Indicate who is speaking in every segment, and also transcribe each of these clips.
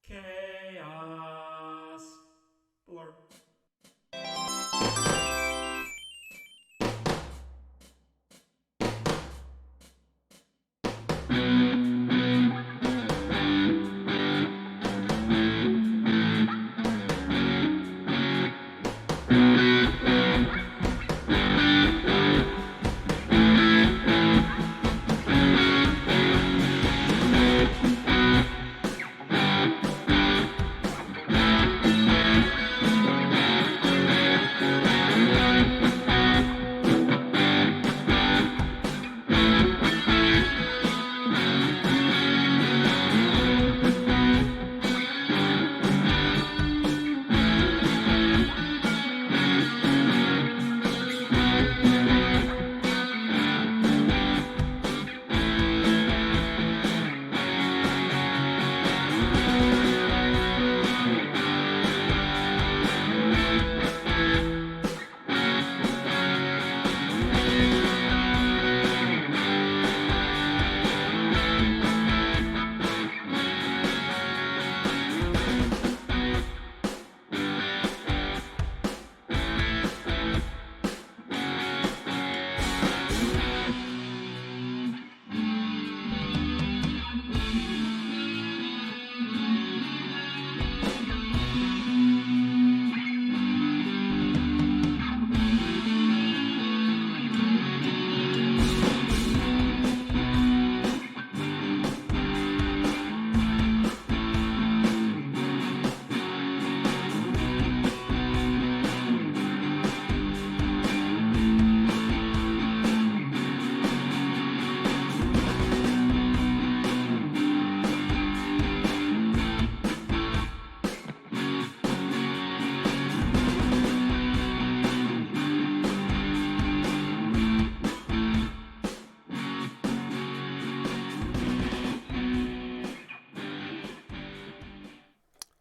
Speaker 1: Chaos Blur.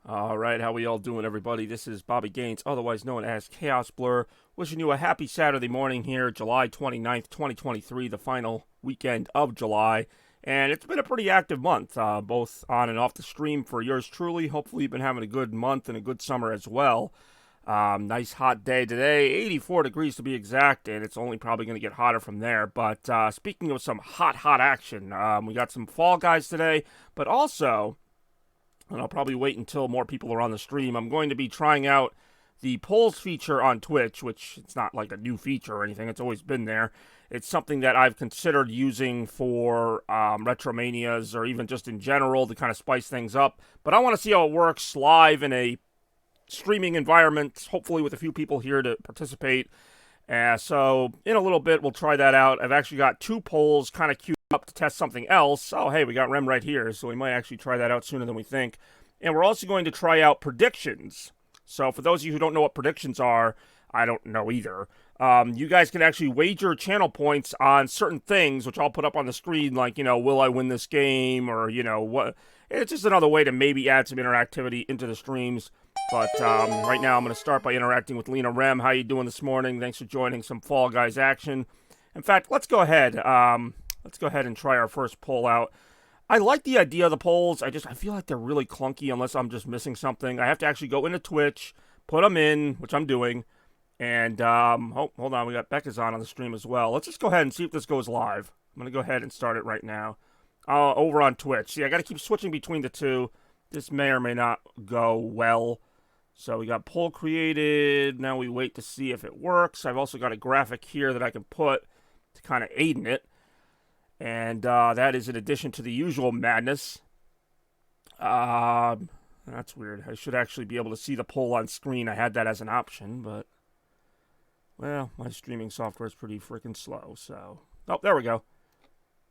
Speaker 2: All right, how we all doing, everybody? This is Bobby Gaines, otherwise known as Chaos Blur, wishing you a happy Saturday morning here, July 29th, 2023, the final weekend of July. And it's been a pretty active month, both on and off the stream for yours truly. Hopefully you've been having a good month and a good summer as well. Nice hot day today, 84 degrees to be exact, and it's only probably going to get hotter from there. But speaking of some hot action, we got some Fall Guys today, but also, and I'll probably wait until more people are on the stream, I'm going to be trying out the polls feature on Twitch, which it's not like a new feature or anything. It's always been there. It's something that I've considered using for Retromanias or even just in general to kind of spice things up. But I want to see how it works live in a streaming environment, hopefully with a few people here to participate. So in a little bit, we'll try that out. I've actually got two polls kind of queued up to test something else. Oh, hey, we got Rem right here, so we might actually try that out sooner than we think. And we're also going to try out predictions. So for those of you who don't know what predictions are, I don't know either. You guys can actually wager channel points on certain things, which I'll put up on the screen, like, will I win this game, or, what. It's just another way to maybe add some interactivity into the streams. But right now I'm going to start by interacting with Lena Rem. How you doing this morning? Thanks for joining some Fall Guys action. In fact, let's go ahead. Let's go ahead and try our first poll out. I like the idea of the polls. I feel like they're really clunky unless I'm just missing something. I have to actually go into Twitch, put them in, which I'm doing. And, hold on, we got Becca's on the stream as well. Let's just go ahead and see if this goes live. I'm going to go ahead and start it right now. Over on Twitch. See, I got to keep switching between the two. This may or may not go well. So we got poll created. Now we wait to see if it works. I've also got a graphic here that I can put to kind of aid in it. And that is in addition to the usual madness. That's weird. I should actually be able to see the poll on screen. I had that as an option, but, well, my streaming software is pretty freaking slow. So, oh, there we go.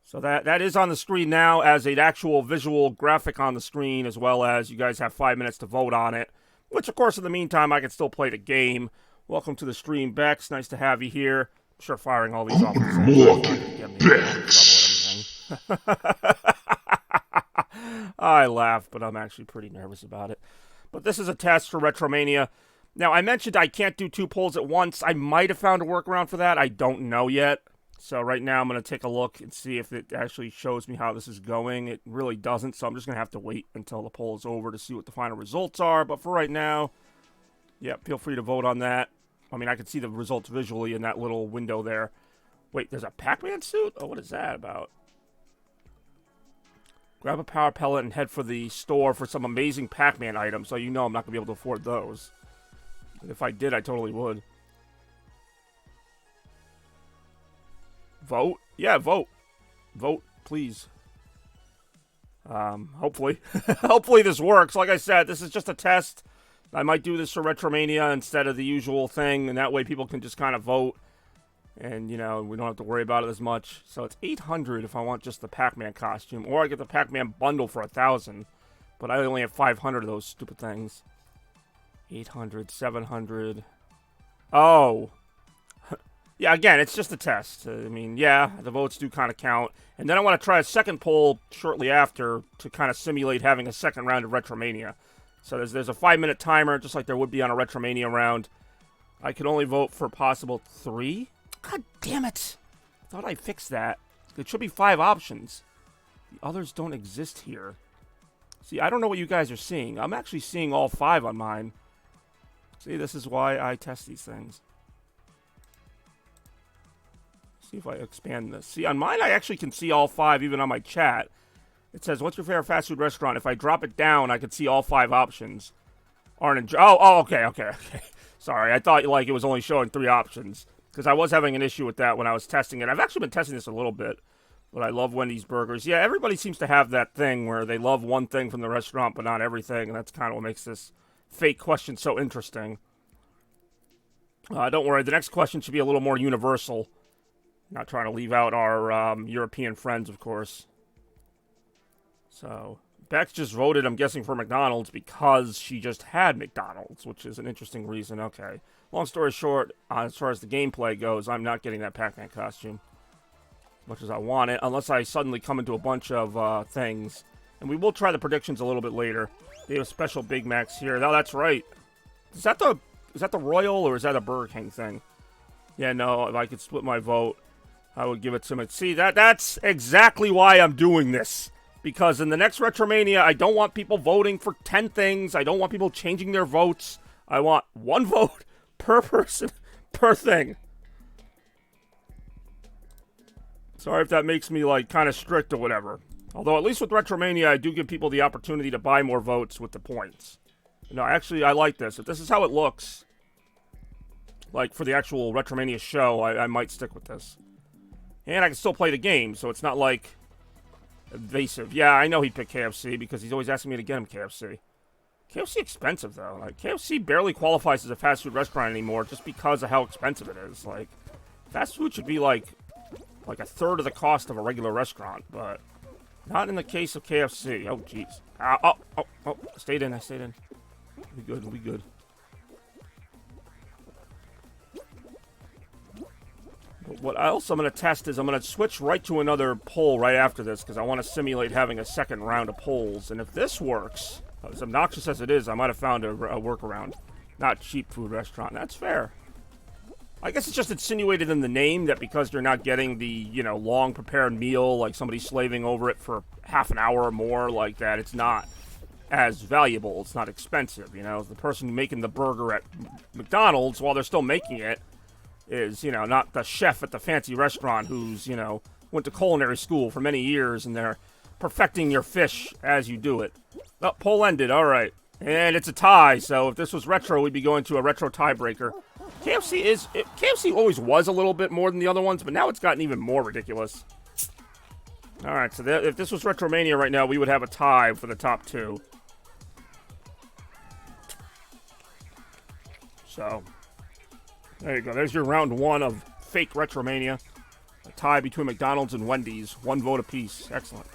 Speaker 2: So that is on the screen now as an actual visual graphic on the screen, as well as you guys have 5 minutes to vote on it. Which, of course, in the meantime, I can still play the game. Welcome to the stream, Bex. Nice to have you here. I'm sure firing all these off at the same time Bex. I laugh, but I'm actually pretty nervous about it. But this is a test for Retromania. Now, I mentioned I can't do two polls at once. I might have found a workaround for that. I don't know yet. So right now I'm going to take a look and see if it actually shows me how this is going. It really doesn't, so I'm just going to have to wait until the poll is over to see what the final results are. But for right now, yeah, feel free to vote on that. I mean, I can see the results visually in that little window there. Wait, there's a Pac-Man suit? Oh, what is that about? Grab a power pellet and head for the store for some amazing Pac-Man items, so you know I'm not going to be able to afford those. And if I did, I totally would. Vote? Yeah, vote. Vote, please. Hopefully. Hopefully this works. Like I said, this is just a test. I might do this for Retromania instead of the usual thing, and that way people can just kind of vote. And, you know, we don't have to worry about it as much. So it's $800 if I want just the Pac-Man costume. Or I get the Pac-Man bundle for $1,000. But I only have 500 of those stupid things. 800, 700. Oh. Yeah, again, it's just a test. I mean, yeah, the votes do kind of count. And then I want to try a second poll shortly after to kind of simulate having a second round of Retromania. So there's a 5-minute timer, just like there would be on a Retromania round. I can only vote for possible 3. God damn it. Thought I fixed that. There should be 5 options. The others don't exist here. See, I don't know what you guys are seeing. I'm actually seeing all 5 on mine. See, this is why I test these things. See if I expand this. See, on mine I actually can see all 5 even on my chat. It says, what's your favorite fast food restaurant? If I drop it down, I can see all 5 options. Okay. Sorry, I thought like it was only showing 3 options. Because I was having an issue with that when I was testing it. I've actually been testing this a little bit. But I love Wendy's burgers. Yeah, everybody seems to have that thing where they love one thing from the restaurant, but not everything. And that's kind of what makes this fake question so interesting. Don't worry, the next question should be a little more universal. Not trying to leave out our European friends, of course. So, Bex just voted, I'm guessing, for McDonald's because she just had McDonald's, which is an interesting reason. Okay. Long story short, as far as the gameplay goes, I'm not getting that Pac-Man costume. As much as I want it, unless I suddenly come into a bunch of things. And we will try the predictions a little bit later. They have special Big Macs here. No, that's right. Is that the Royal, or is that a Burger King thing? Yeah, no, if I could split my vote, I would give it to him. See, that's exactly why I'm doing this. Because in the next Retromania, I don't want people voting for 10 things. I don't want people changing their votes. I want 1 vote per person, per thing. Sorry if that makes me, like, kind of strict or whatever. Although, at least with Retromania, I do give people the opportunity to buy more votes with the points. No, actually, I like this. If this is how it looks, like, for the actual Retromania show, I might stick with this. And I can still play the game, so it's not, like, evasive. Yeah, I know he picked KFC because he's always asking me to get him KFC. KFC expensive, though. Like, KFC barely qualifies as a fast food restaurant anymore just because of how expensive it is. Like, fast food should be, like a third of the cost of a regular restaurant, but not in the case of KFC. Oh, jeez. Oh. I stayed in. We good. But what else I'm going to test is I'm going to switch right to another poll right after this because I want to simulate having a second round of polls. And if this works, as obnoxious as it is, I might have found a workaround. Not cheap food restaurant. That's fair. I guess it's just insinuated in the name that because you're not getting the, long prepared meal, like somebody slaving over it for half an hour or more, like that, it's not as valuable. It's not expensive, The person making the burger at McDonald's, while they're still making it, is, not the chef at the fancy restaurant who's, went to culinary school for many years and they're perfecting your fish as you do it. Oh, poll ended. All right. And it's a tie, so if this was retro, we'd be going to a retro tiebreaker. KFC always was a little bit more than the other ones, but now it's gotten even more ridiculous. All right, so if this was Retromania right now, we would have a tie for the top 2. So, there you go. There's your round 1 of fake Retromania. A tie between McDonald's and Wendy's. 1 vote apiece. Excellent.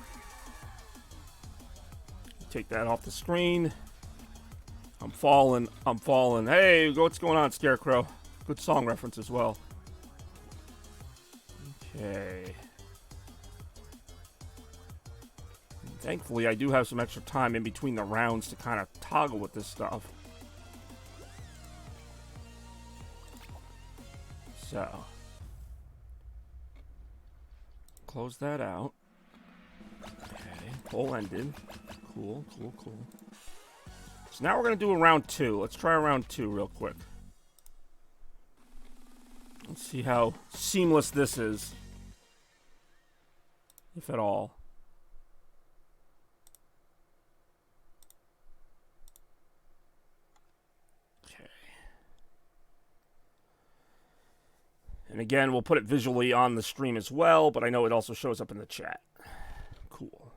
Speaker 2: Take that off the screen. I'm falling. Hey, what's going on, Scarecrow? Good song reference as well. Okay. Thankfully, I do have some extra time in between the rounds to kind of toggle with this stuff. So. close that out. Okay, poll ended. Cool. So now we're going to do a round 2. Let's try a round 2 real quick. Let's see how seamless this is. If at all. Okay. And again, we'll put it visually on the stream as well, but I know it also shows up in the chat. Cool.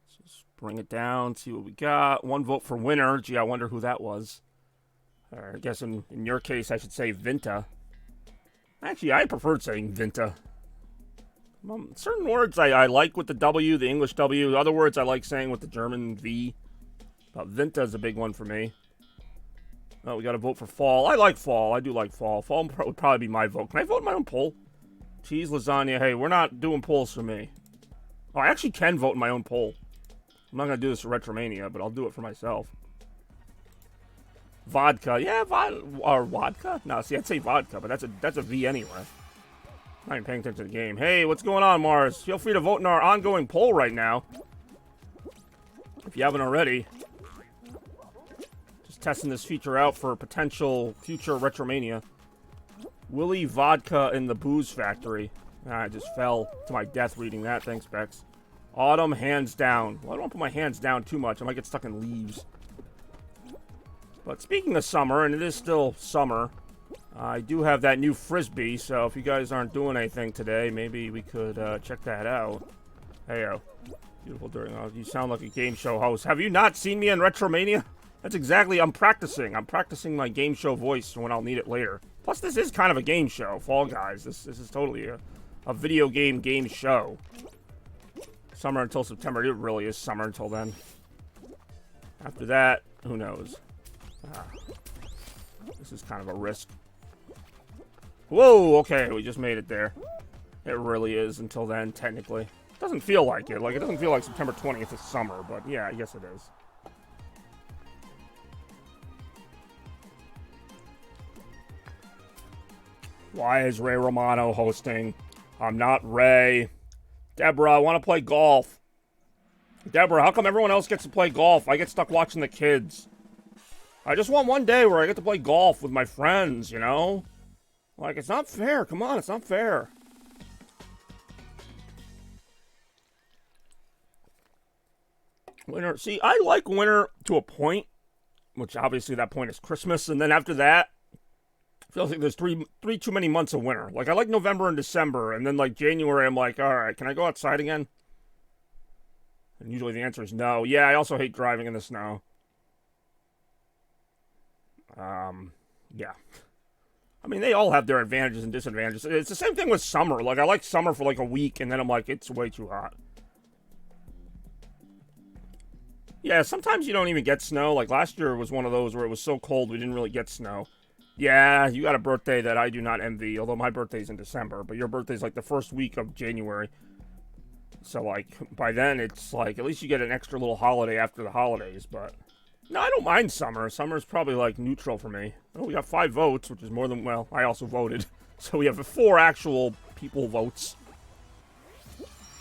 Speaker 2: Let's just bring it down, see what we got. 1 vote for winner. Gee, I wonder who that was. Or I guess in your case, I should say Vinta. Actually, I preferred saying Vinta. Certain words I like with the W, the English W. Other words I like saying with the German V. But Vinta is a big one for me. Oh, we got to vote for fall. I like fall. I do like fall. Fall would probably be my vote. Can I vote in my own poll? Cheese, lasagna. Hey, we're not doing polls for me. Oh, I actually can vote in my own poll. I'm not going to do this for Retromania, but I'll do it for myself. Vodka. Yeah, or vodka? No, see, I'd say vodka, but that's a V anyway. I'm not even paying attention to the game. Hey, what's going on, Mars? Feel free to vote in our ongoing poll right now. If you haven't already. Just testing this feature out for potential future Retromania. Willy Vodka in the Booze Factory. I just fell to my death reading that. Thanks, Bex. Autumn, hands down. Well, I don't want to put my hands down too much. I might get stuck in leaves. But speaking of summer, and it is still summer, I do have that new Frisbee, so if you guys aren't doing anything today, maybe we could check that out. Heyo. Beautiful during... you sound like a game show host. Have you not seen me in Retromania? That's exactly... I'm practicing. I'm practicing my game show voice when I'll need it later. Plus, this is kind of a game show. Fall Guys. This is totally a video game show. Summer until September. It really is summer until then. After that, who knows? This is kind of a risk. Whoa, okay, we just made it there. It really is until then, technically. It doesn't feel like it. Like, it doesn't feel like September 20th is summer, but yeah, I guess it is. Why is Ray Romano hosting? I'm not Ray. Deborah, I want to play golf. Deborah, how come everyone else gets to play golf? I get stuck watching the kids. I just want one day where I get to play golf with my friends, you know? Like, it's not fair. Come on, it's not fair. Winter. See, I like winter to a point, which obviously that point is Christmas, and then after that, it feels like there's three too many months of winter. Like, I like November and December, and then, like, January, I'm like, all right, can I go outside again? And usually the answer is no. Yeah, I also hate driving in the snow. Yeah. I mean, they all have their advantages and disadvantages. It's the same thing with summer. Like, I like summer for, like, a week, and then I'm like, it's way too hot. Yeah, sometimes you don't even get snow. Like, last year was one of those where it was so cold we didn't really get snow. Yeah, you got a birthday that I do not envy, although my birthday's in December, but your birthday's, like, the first week of January. So, like, by then, it's, like, at least you get an extra little holiday after the holidays, but... No, I don't mind summer. Summer's probably, like, neutral for me. Oh, we got 5 votes, which is more than... Well, I also voted. So we have 4 actual people votes.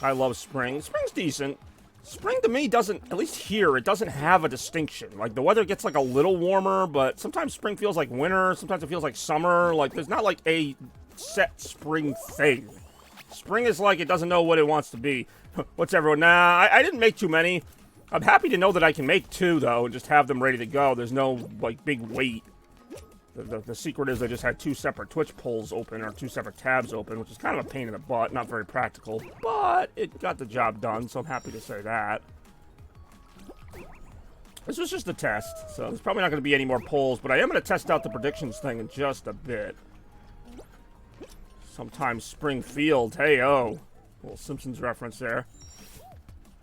Speaker 2: I love spring. Spring's decent. Spring, to me, doesn't... At least here, it doesn't have a distinction. Like, the weather gets, like, a little warmer, but sometimes spring feels like winter. Sometimes it feels like summer. Like, there's not, like, a set spring thing. Spring is like it doesn't know what it wants to be. What's everyone? Nah, I didn't make too many. I'm happy to know that I can make 2, though, and just have them ready to go. There's no, like, big wait. The secret is I just had 2 separate Twitch polls open, or 2 separate tabs open, which is kind of a pain in the butt, not very practical. But it got the job done, so I'm happy to say that. This was just a test, so there's probably not going to be any more polls, but I am going to test out the predictions thing in just a bit. Sometimes Springfield, hey-oh. Little Simpsons reference there.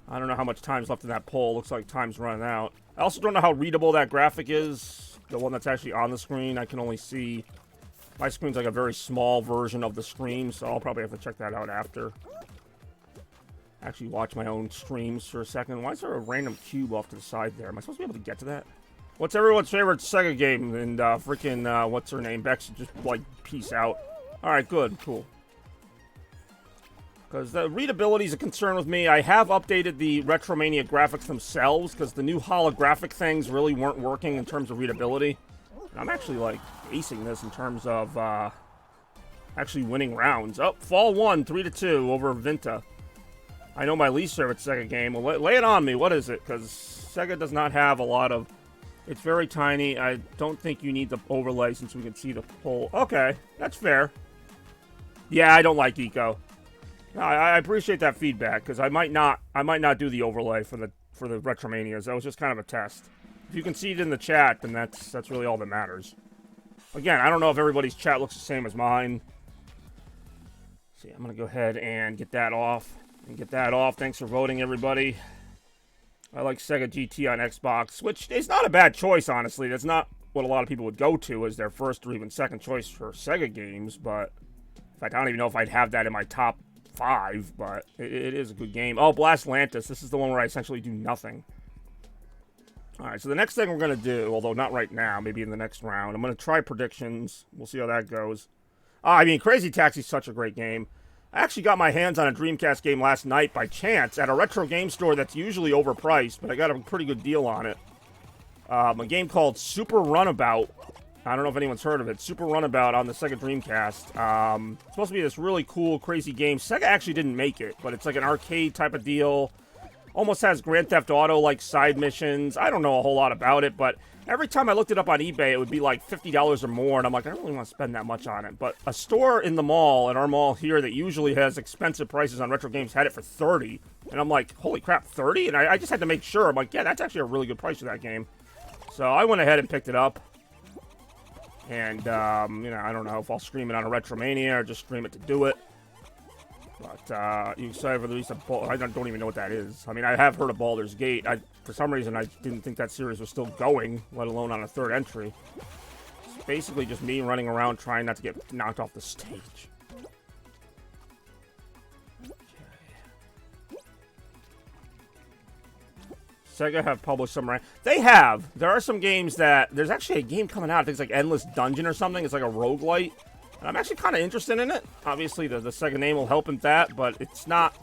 Speaker 2: I don't know how much time's left in that poll. Looks like time's running out. I also don't know how readable that graphic is. The one that's actually on the screen. I can only see... My screen's like a very small version of the screen, so I'll probably have to check that out after. Actually watch my own streams for a second. Why is there a random cube off to the side there? Am I supposed to be able to get to that? What's everyone's favorite Sega game? And freaking, what's her name? Bex, just, like, peace out. Alright, good. Cool. Because the readability is a concern with me. I have updated the Retromania graphics themselves because the new holographic things really weren't working in terms of readability. And I'm actually, like, acing this in terms of actually winning rounds. Oh, Fall 1, 3-2 over Vinta. I know my least favorite Sega game. Well, lay it on me. What is it? Because Sega does not have a lot of... It's very tiny. I don't think you need the overlay since we can see the whole... Okay, that's fair. Yeah, I don't like Eco. I appreciate that feedback because I might not do the overlay for the Retromanias. That was just kind of a test. If you can see it in the chat, then that's really all that matters. Again, I don't know if everybody's chat looks the same as mine. See, I'm gonna go ahead and get that off. Thanks for voting, everybody. I like Sega GT on Xbox, which is not a bad choice, honestly. That's not what a lot of people would go to as their first or even second choice for Sega games, but in fact, I don't even know if I'd have that in my top 5, but it is a good game. Oh, Blast Lantis. This is the one where I essentially do nothing. Alright, so the next thing we're going to do, although not right now, maybe in the next round, I'm going to try predictions. We'll see how that goes. I mean, Crazy Taxi is such a great game. I actually got my hands on a Dreamcast game last night by chance at a retro game store that's usually overpriced, but I got a pretty good deal on it. A game called Super Runabout. I don't know if anyone's heard of it. Super Runabout on the Sega Dreamcast. It's supposed to be this really cool, crazy game. Sega actually didn't make it, but it's like an arcade type of deal. Almost has Grand Theft Auto-like side missions. I don't know a whole lot about it, but every time I looked it up on eBay, it would be like $50 or more, and I'm like, I don't really want to spend that much on it. But a store in the mall, at our mall here, that usually has expensive prices on retro games, had it for $30. And I'm like, holy crap, $30? And I just had to make sure. I'm like, yeah, that's actually a really good price for that game. So I went ahead and picked it up. And, you know, I don't know if I'll stream it on a Retromania or just stream it to do it. But, you excited for the release of I don't even know what that is. I mean, I have heard of Baldur's Gate. For some reason, I didn't think that series was still going, let alone on a third entry. It's basically just me running around trying not to get knocked off the stage. Sega have published some... They have. There are some games that... There's actually a game coming out. I think it's like Endless Dungeon or something. It's like a roguelite. And I'm actually kind of interested in it. Obviously, the Sega name will help in that, but it's not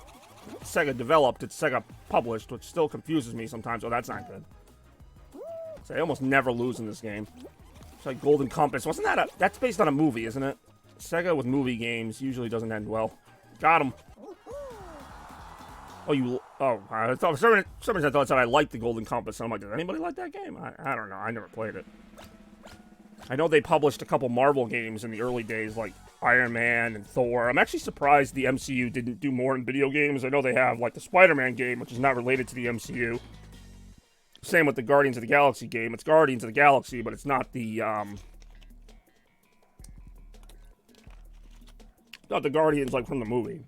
Speaker 2: Sega developed. It's Sega published, which still confuses me sometimes. Oh, that's not good. So I almost never lose in this game. It's like Golden Compass. Wasn't that That's based on a movie, isn't it? Sega with movie games usually doesn't end well. Got him. I thought for some reason I thought I liked the Golden Compass. And I'm like, does anybody like that game? I don't know. I never played it. I know they published a couple Marvel games in the early days, like Iron Man and Thor. I'm actually surprised the MCU didn't do more in video games. I know they have, like, the Spider-Man game, which is not related to the MCU. Same with the Guardians of the Galaxy game. It's Guardians of the Galaxy, but it's not the, not the Guardians, like, from the movie.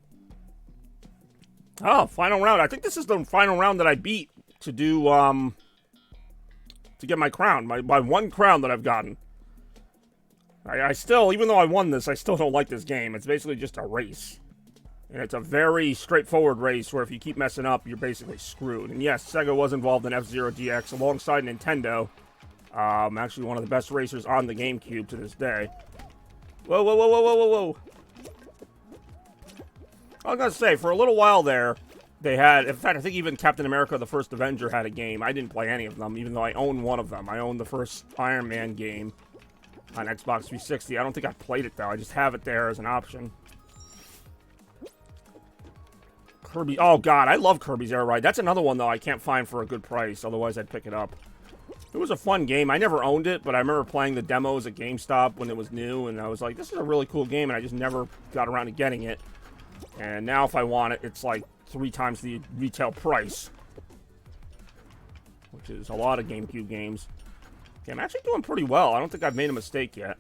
Speaker 2: Oh, final round. I think this is the final round that I beat to do, to get my crown. My one crown that I've gotten. I still, even though I won this, I still don't like this game. It's basically just a race. And it's a very straightforward race where if you keep messing up, you're basically screwed. And yes, Sega was involved in F-Zero GX alongside Nintendo. Actually one of the best racers on the GameCube to this day. Whoa, whoa, whoa, whoa, whoa, whoa, whoa. I was going to say, for a little while there, they had, in fact, I think even Captain America the First Avenger had a game. I didn't play any of them, even though I own one of them. I own the first Iron Man game on Xbox 360. I don't think I played it, though. I just have it there as an option. Kirby. Oh, God. I love Kirby's Air Ride. That's another one, though, I can't find for a good price. Otherwise, I'd pick it up. It was a fun game. I never owned it, but I remember playing the demos at GameStop when it was new, and I was like, this is a really cool game, and I just never got around to getting it. And now if I want it, it's like 3 times the retail price. Which is a lot of GameCube games. Okay, I'm actually doing pretty well. I don't think I've made a mistake yet.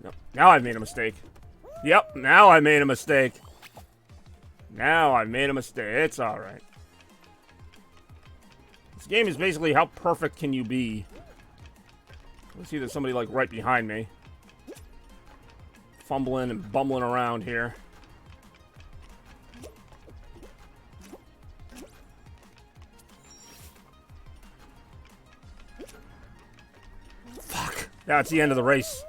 Speaker 2: No, now I've made a mistake. Yep, now I made a mistake. Now I made a mistake. It's alright. This game is basically how perfect can you be. Let's see, there's somebody like right behind me. Fumbling and bumbling around here. Fuck. That's the end of the race.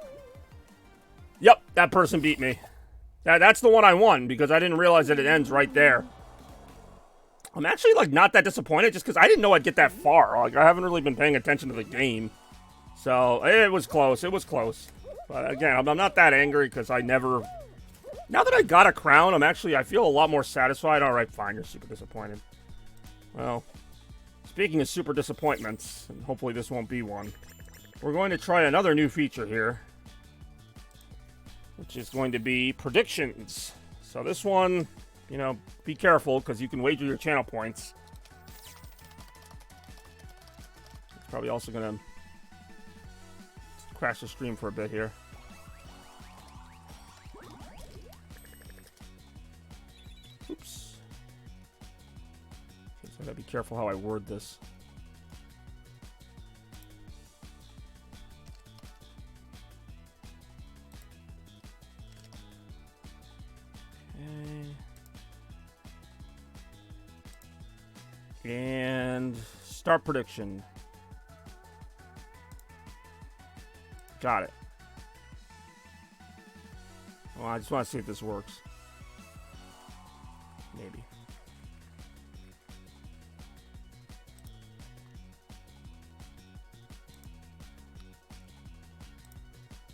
Speaker 2: Yep, that person beat me. That's the one I won because I didn't realize that it ends right there. I'm actually, like, not that disappointed just because I didn't know I'd get that far. Like, I haven't really been paying attention to the game. So, it was close. It was close. But, again, I'm not that angry because I never... Now that I got a crown, I feel a lot more satisfied. Alright, fine, you're super disappointed. Well, speaking of super disappointments, and hopefully this won't be one, we're going to try another new feature here, which is going to be predictions. So this one, you know, be careful because you can wager your channel points. It's probably also going to crash the stream for a bit here. Oops. Okay, so I gotta be careful how I word this. And start prediction. Got it. Well, I just want to see if this works. Maybe.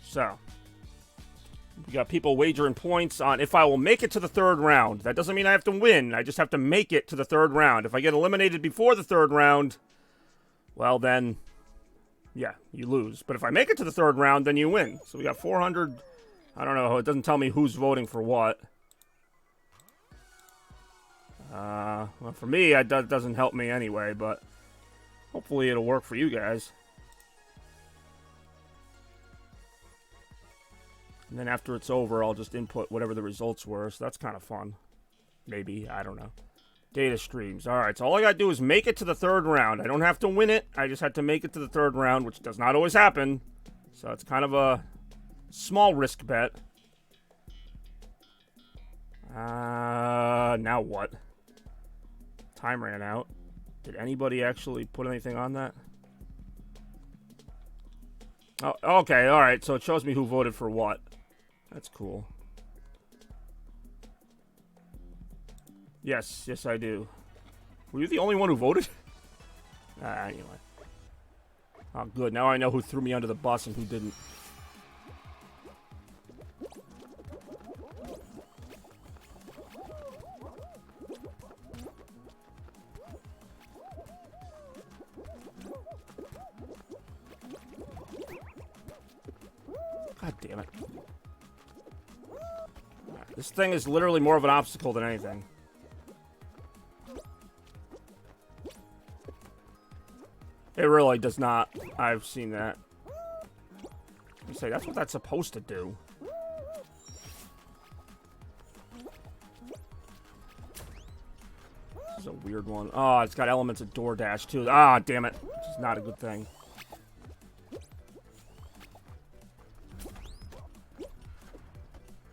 Speaker 2: So, we got people wagering points on if I will make it to the third round. That doesn't mean I have to win. I just have to make it to the third round. If I get eliminated before the third round, well then, yeah, you lose. But if I make it to the third round, then you win. So we got 400. I don't know. It doesn't tell me who's voting for what. Well, for me, that doesn't help me anyway, but hopefully it'll work for you guys. And then after it's over, I'll just input whatever the results were, so that's kind of fun. Maybe, I don't know. Data streams. Alright, so all I gotta do is make it to the third round. I don't have to win it, I just had to make it to the third round, which does not always happen. So it's kind of a small risk bet. Now what? Time ran out. Did anybody actually put anything on that? Oh, okay, alright, so it shows me who voted for what. That's cool. Yes, yes I do. Were you the only one who voted? Anyway. Oh, good. Now I know who threw me under the bus and who didn't. God damn it. This thing is literally more of an obstacle than anything. It really does not. I've seen that. You say that's what that's supposed to do. This is a weird one. Oh, it's got elements of DoorDash too. Ah, damn it. Which is not a good thing.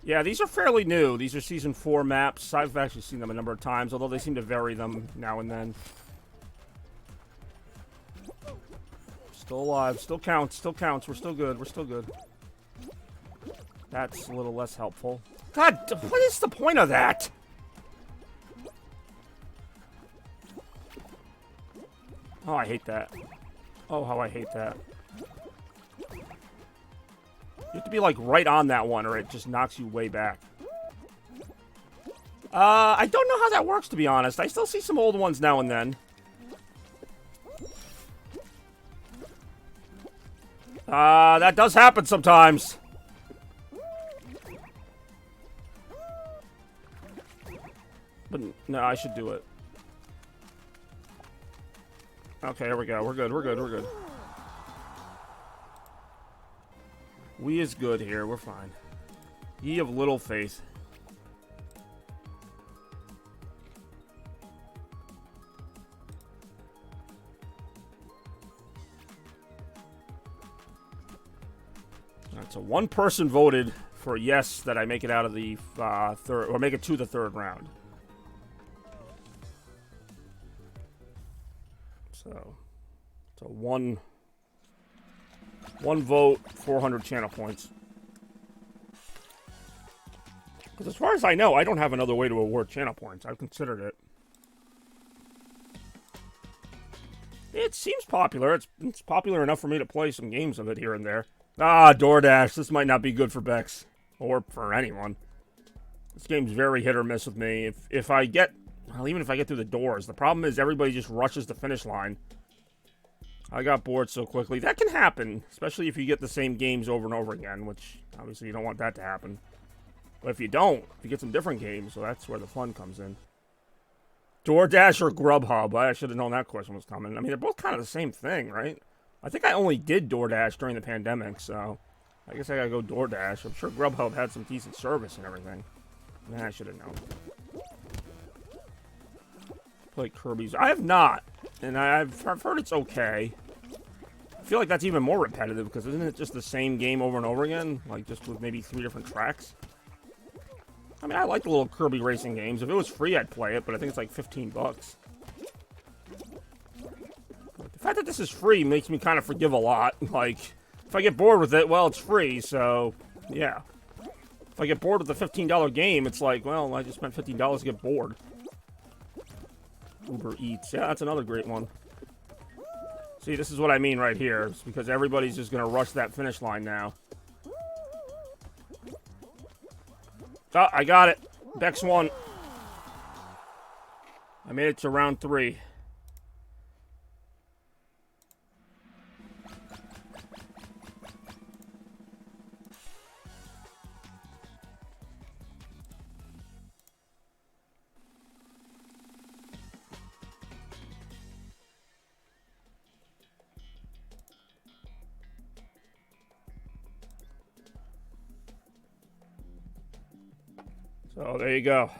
Speaker 2: Yeah, these are fairly new. These are Season 4 maps. I've actually seen them a number of times, although they seem to vary them now and then. Still alive. Still counts. Still counts. We're still good. We're still good. That's a little less helpful. God, what is the point of that? Oh, I hate that. Oh, how I hate that. You have to be, like, right on that one, or it just knocks you way back. I don't know how that works, to be honest. I still see some old ones now and then. That does happen sometimes. But, no, I should do it. Okay, here we go. We're good, we're good, we're good. We is good here. We're fine. Ye of little faith. Alright, so one person voted for yes that I make it out of the third, or make it to the third round. So one 1 vote, 400 channel points. Because as far as I know, I don't have another way to award channel points. I've considered it. It seems popular. It's popular enough for me to play some games of it here and there. Ah, DoorDash. This might not be good for Bex. Or for anyone. This game's very hit or miss with me. If I get... Well, even if I get through the doors. The problem is everybody just rushes the finish line. I got bored so quickly. That can happen. Especially if you get the same games over and over again. Which, obviously, you don't want that to happen. But if you don't, if you get some different games, so that's where the fun comes in. DoorDash or Grubhub? I should have known that question was coming. I mean, they're both kind of the same thing, right? I think I only did DoorDash during the pandemic, so I guess I gotta go DoorDash. I'm sure Grubhub had some decent service and everything. Nah, I should have known. Play Kirby's. I have not, and I've heard it's okay. I feel like that's even more repetitive, because isn't it just the same game over and over again? Like, just with maybe 3 different tracks? I mean, I like the little Kirby racing games. If it was free, I'd play it, but I think it's like 15 bucks. The fact that this is free makes me kind of forgive a lot. Like, if I get bored with it, well, it's free, so, yeah. If I get bored with the $15 game, it's like, well, I just spent $15 to get bored. Uber Eats. Yeah, that's another great one. See, this is what I mean right here. It's because everybody's just going to rush that finish line now. Oh, I got it. Bex won. I made it to round 3. So there you go.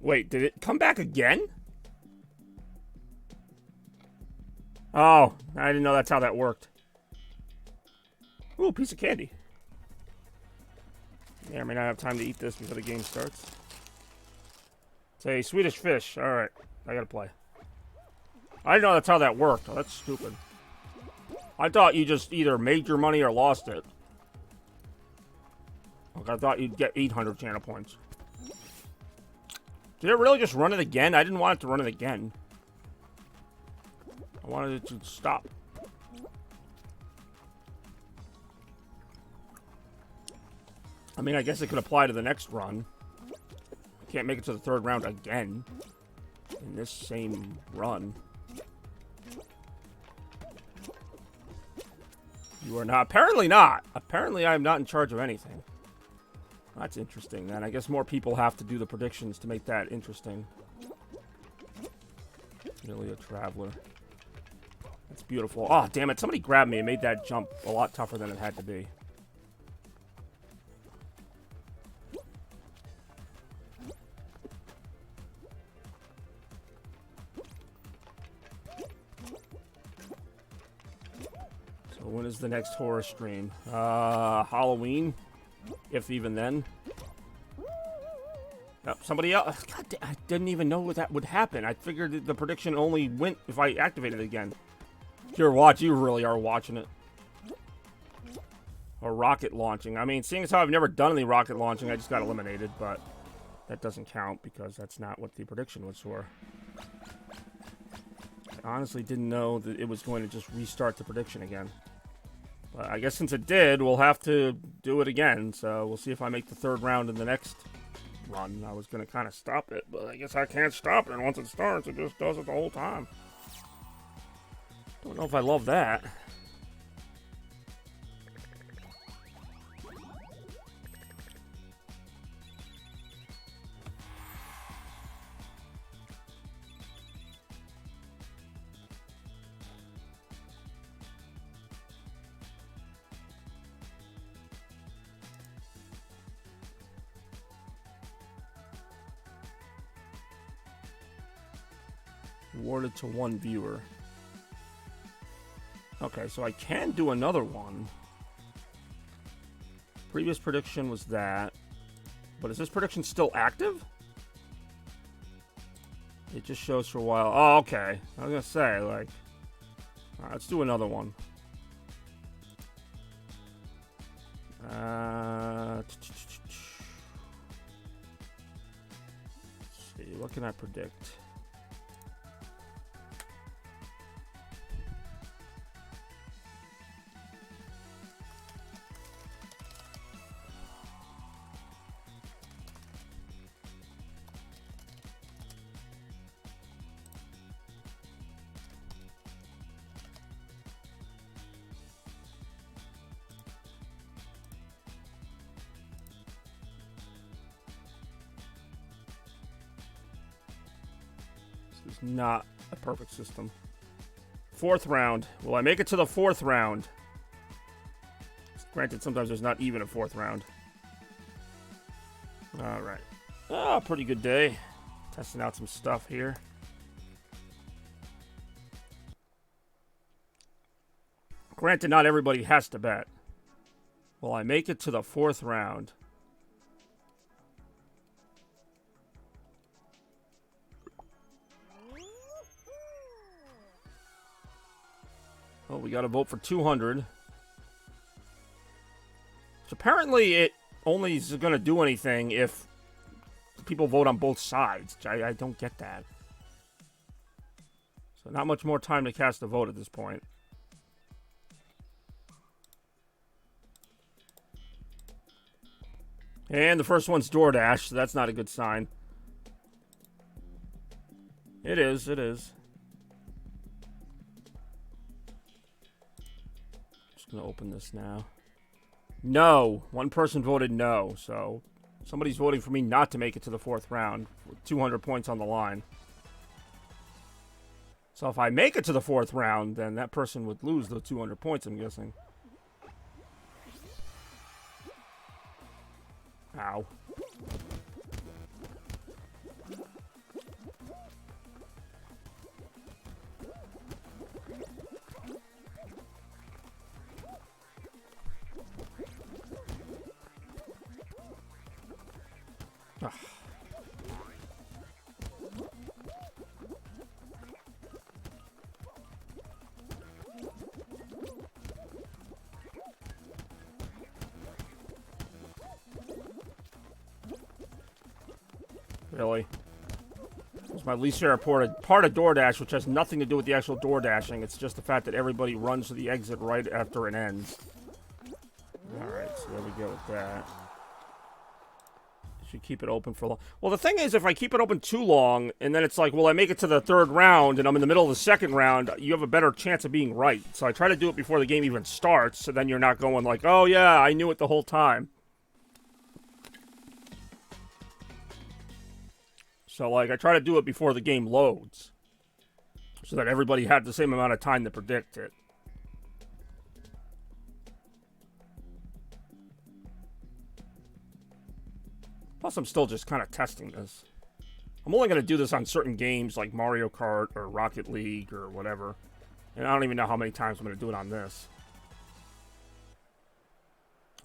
Speaker 2: Wait, did it come back again? Oh, I didn't know that's how that worked. Ooh, piece of candy. Yeah, I may not have time to eat this before the game starts. It's a Swedish fish. Alright, I gotta play. I didn't know that's how that worked. Oh, that's stupid. I thought you just either made your money or lost it. Like, I thought you'd get 800 channel points. Did it really just run it again? I didn't want it to run it again. I wanted it to stop. I mean, I guess it could apply to the next run. I can't make it to the 3rd round again. In this same run. You are not. Apparently not. Apparently I'm not in charge of anything. That's interesting, then. I guess more people have to do the predictions to make that interesting. Really a traveler. That's beautiful. Oh, damn it. Somebody grabbed me and made that jump a lot tougher than it had to be. When is the next horror stream? Halloween? If even then. Yep, somebody else. God, I didn't even know that would happen. I figured the prediction only went if I activated it again. Here, watch. You really are watching it. Or rocket launching. I mean, seeing as how I've never done any rocket launching, I just got eliminated, but that doesn't count because that's not what the prediction was for. I honestly didn't know that it was going to just restart the prediction again. But I guess since it did, we'll have to do it again. So we'll see if I make the 3rd round in the next run. I was going to kind of stop it, but I guess I can't stop it. Once it starts, it just does it the whole time. Don't know if I love that. Awarded to 1 viewer. Okay, so I can do another one. Previous prediction was that. But is this prediction still active? It just shows for a while. Oh, okay. I was gonna say, like... Alright, let's do another one. Let's see, what can I predict? This is not a perfect system. Fourth round. Will I make it to the fourth round? Granted, sometimes there's not even a fourth round. Alright. Ah, pretty good day. Testing out some stuff here. Granted, not everybody has to bet. Will I make it to the fourth round? Oh, we got to vote for 200. So apparently it only is going to do anything if people vote on both sides. I don't get that. So not much more time to cast a vote at this point. And the first one's DoorDash, so that's not a good sign. It is, it is. Just gonna open this now. No! One person voted no, so somebody's voting for me not to make it to the fourth round with 200 points on the line. So if I make it to the fourth round, then that person would lose those 200 points, I'm guessing. Ow. Ugh. Really? It's my least favorite part of DoorDash, which has nothing to do with the actual door dashing. It's just the fact that everybody runs to the exit right after it ends. Alright, so there we go with that. Should keep it open for long. Well, the thing is, if I keep it open too long, and then it's like, well, I make it to the third round, and I'm in the middle of the second round, you have a better chance of being right. So I try to do it before the game even starts, so then you're not going like, oh yeah, I knew it the whole time. So, like, I try to do it before the game loads, so that everybody had the same amount of time to predict it. Plus, I'm still just kind of testing this. I'm only going to do this on certain games like Mario Kart or Rocket League or whatever. And I don't even know how many times I'm going to do it on this.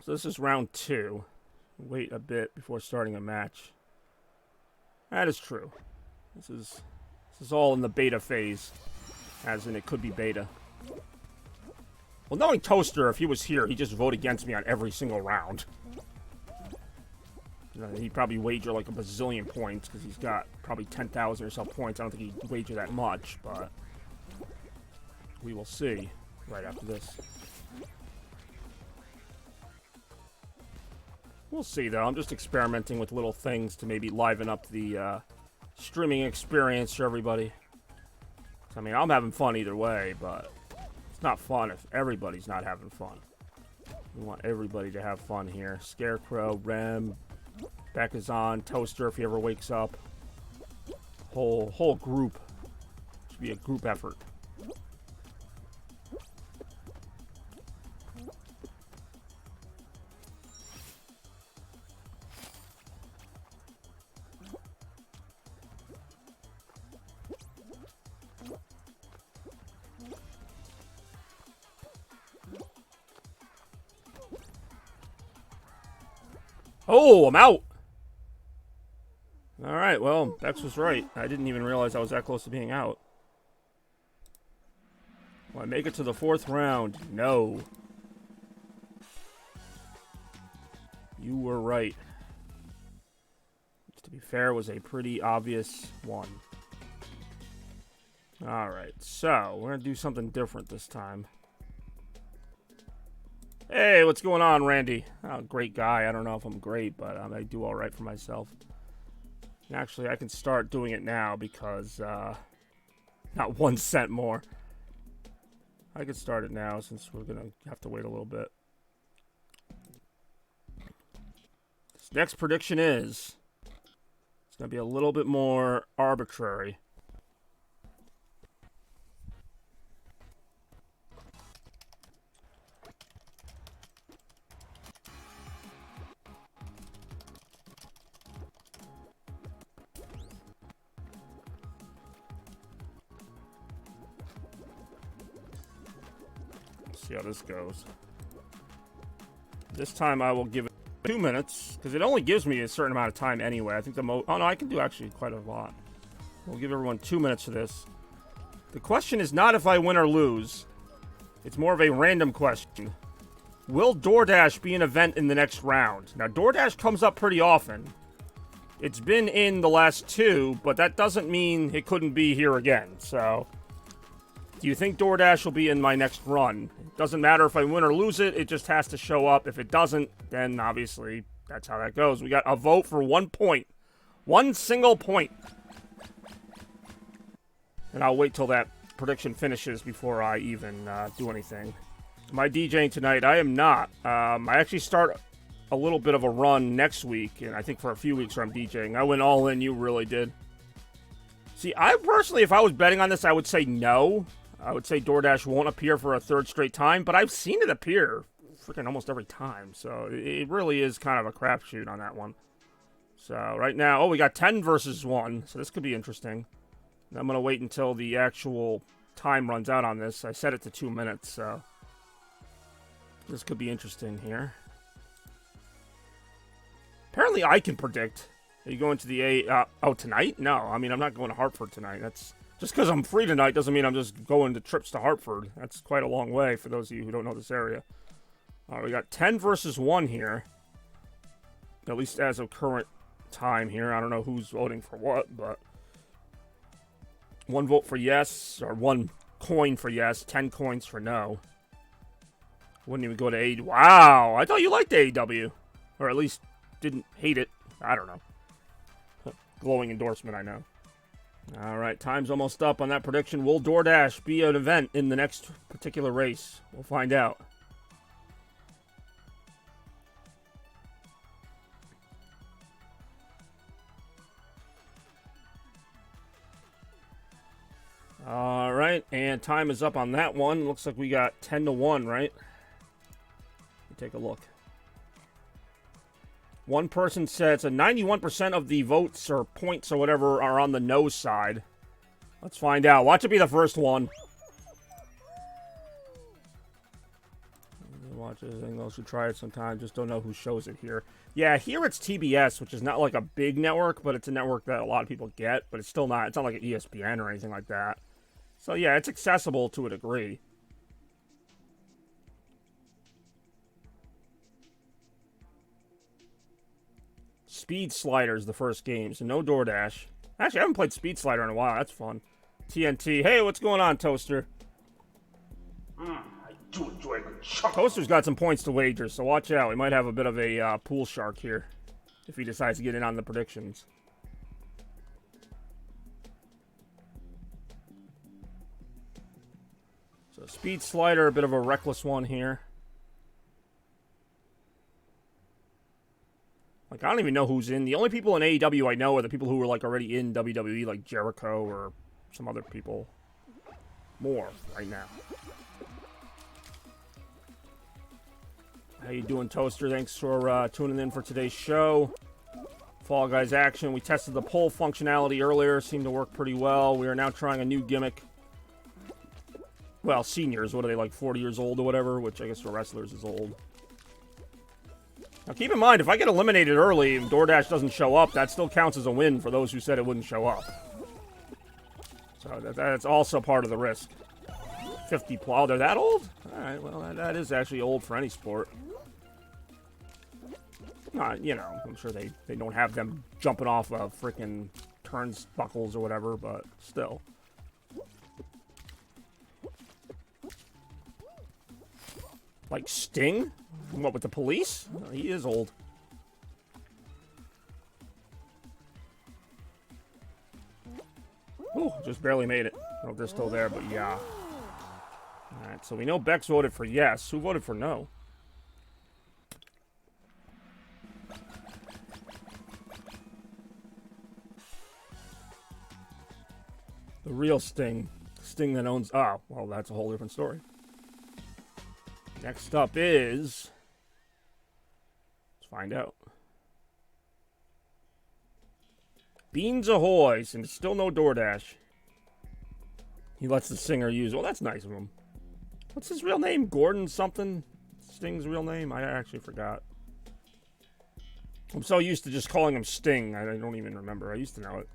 Speaker 2: So this is round 2. Wait a bit before starting a match. That is true. This is all in the beta phase. As in, it could be beta. Well, knowing Toaster, if he was here, he'd just vote against me on every single round. He'd probably wager like a bazillion points, because he's got probably 10,000 or so points. I don't think he'd wager that much, but we will see right after this. We'll see, though. I'm just experimenting with little things to maybe liven up the streaming experience for everybody. I mean, I'm having fun either way, but it's not fun if everybody's not having fun. We want everybody to have fun here. Scarecrow, Rem, Becca's on, Toaster if he ever wakes up. Whole group. Should be a group effort. Oh, I'm out. All right. Alright, well, Bex was right. I didn't even realize I was that close to being out. Will I make it to the 4th round? No. You were right. Which, to be fair, was a pretty obvious one. Alright, so we're going to do something different this time. Hey, what's going on, Randy? Oh, great guy. I don't know if I'm great, but I do all right for myself. Actually, I can start doing it now because not 1 cent more. I can start it now since we're going to have to wait a little bit. This next prediction is it's going to be a little bit more arbitrary. See how this goes. This time I will give it 2 minutes, because it only gives me a certain amount of time anyway. I think the oh no, I can do actually quite a lot. We'll give everyone 2 minutes for this. The question is not if I win or lose. It's more of a random question. Will DoorDash be an event in the next round? Now, DoorDash comes up pretty often. It's been in the last 2, but that doesn't mean it couldn't be here again, so... Do you think DoorDash will be in my next run? It doesn't matter if I win or lose it, it just has to show up. If it doesn't, then obviously that's how that goes. We got a vote for 1 point. 1 single point. And I'll wait till that prediction finishes before I even do anything. Am I DJing tonight? I am not. I actually start a little bit of a run next week, and I think for a few weeks where I'm DJing. I went all in, you really did. See, I personally, if I was betting on this, I would say no. I would say DoorDash won't appear for a 3rd straight time, but I've seen it appear freaking almost every time. So it really is kind of a crapshoot on that one. So right now, oh, we got 10 versus 1, so this could be interesting. And I'm going to wait until the actual time runs out on this. I set it to 2 minutes, so this could be interesting here. Apparently I can predict. Are you going to the oh, tonight? No, I mean, I'm not going to Hartford tonight. That's... Just because I'm free tonight doesn't mean I'm just going to trips to Hartford. That's quite a long way for those of you who don't know this area. All right, we got 10 versus 1 here. At least as of current time here. I don't know who's voting for what, but... 1 vote for yes, or 1 coin for yes, 10 coins for no. Wouldn't even go to AEW. Wow, I thought you liked AEW. Or at least didn't hate it. I don't know. Glowing endorsement, I know. Alright, time's almost up on that prediction. Will DoorDash be an event in the next particular race? We'll find out. Alright, and time is up on that one. Looks like we got 10-1, right? Take a look. One person says 91% of the votes or points or whatever are on the no side. Let's find out. Watch it be the first one. Watch anything else. We try it sometime. Just don't know who shows it here. Yeah, here it's TBS, which is not like a big network, but it's a network that a lot of people get. But it's still not. It's not like an ESPN or anything like that. So yeah, it's accessible to a degree. Speed Slider is the first game, so no DoorDash. Actually, I haven't played Speed Slider in a while. That's fun. TNT. Hey, what's going on, Toaster?
Speaker 1: I do enjoy a good chuckle.
Speaker 2: Toaster's got some points to wager, so watch out. We might have a bit of a pool shark here if he decides to get in on the predictions. So Speed Slider, a bit of a reckless one here. Like, I don't even know who's in. The only people in AEW I know are the people who were, like, already in WWE, like Jericho or some other people. More right now. How you doing, Toaster? Thanks for tuning in for today's show. Fall Guys action. We tested the poll functionality earlier. Seemed to work pretty well. We are now trying a new gimmick. Well, seniors. What are they, like 40 years old or whatever? Which I guess for wrestlers is old. Now keep in mind, if I get eliminated early and DoorDash doesn't show up, that still counts as a win for those who said it wouldn't show up. So that's also part of the risk. 50 plow, they're that old? Alright, well, that is actually old for any sport. Not, you know, I'm sure they don't have them jumping off of freaking turnbuckles or whatever, but still. Like Sting? What, with the police? He is old. Ooh, just barely made it. I don't know if they're still there, but yeah. Alright, so we know Bex voted for yes. Who voted for no? The real Sting. Sting that owns... Oh, well, that's a whole different story. Next up is... Let's find out. Beans Ahoy, and still no DoorDash. He lets the singer use... Well, that's nice of him. What's his real name? Gordon something? Sting's real name? I actually forgot. I'm so used to just calling him Sting, I don't even remember. I used to know it.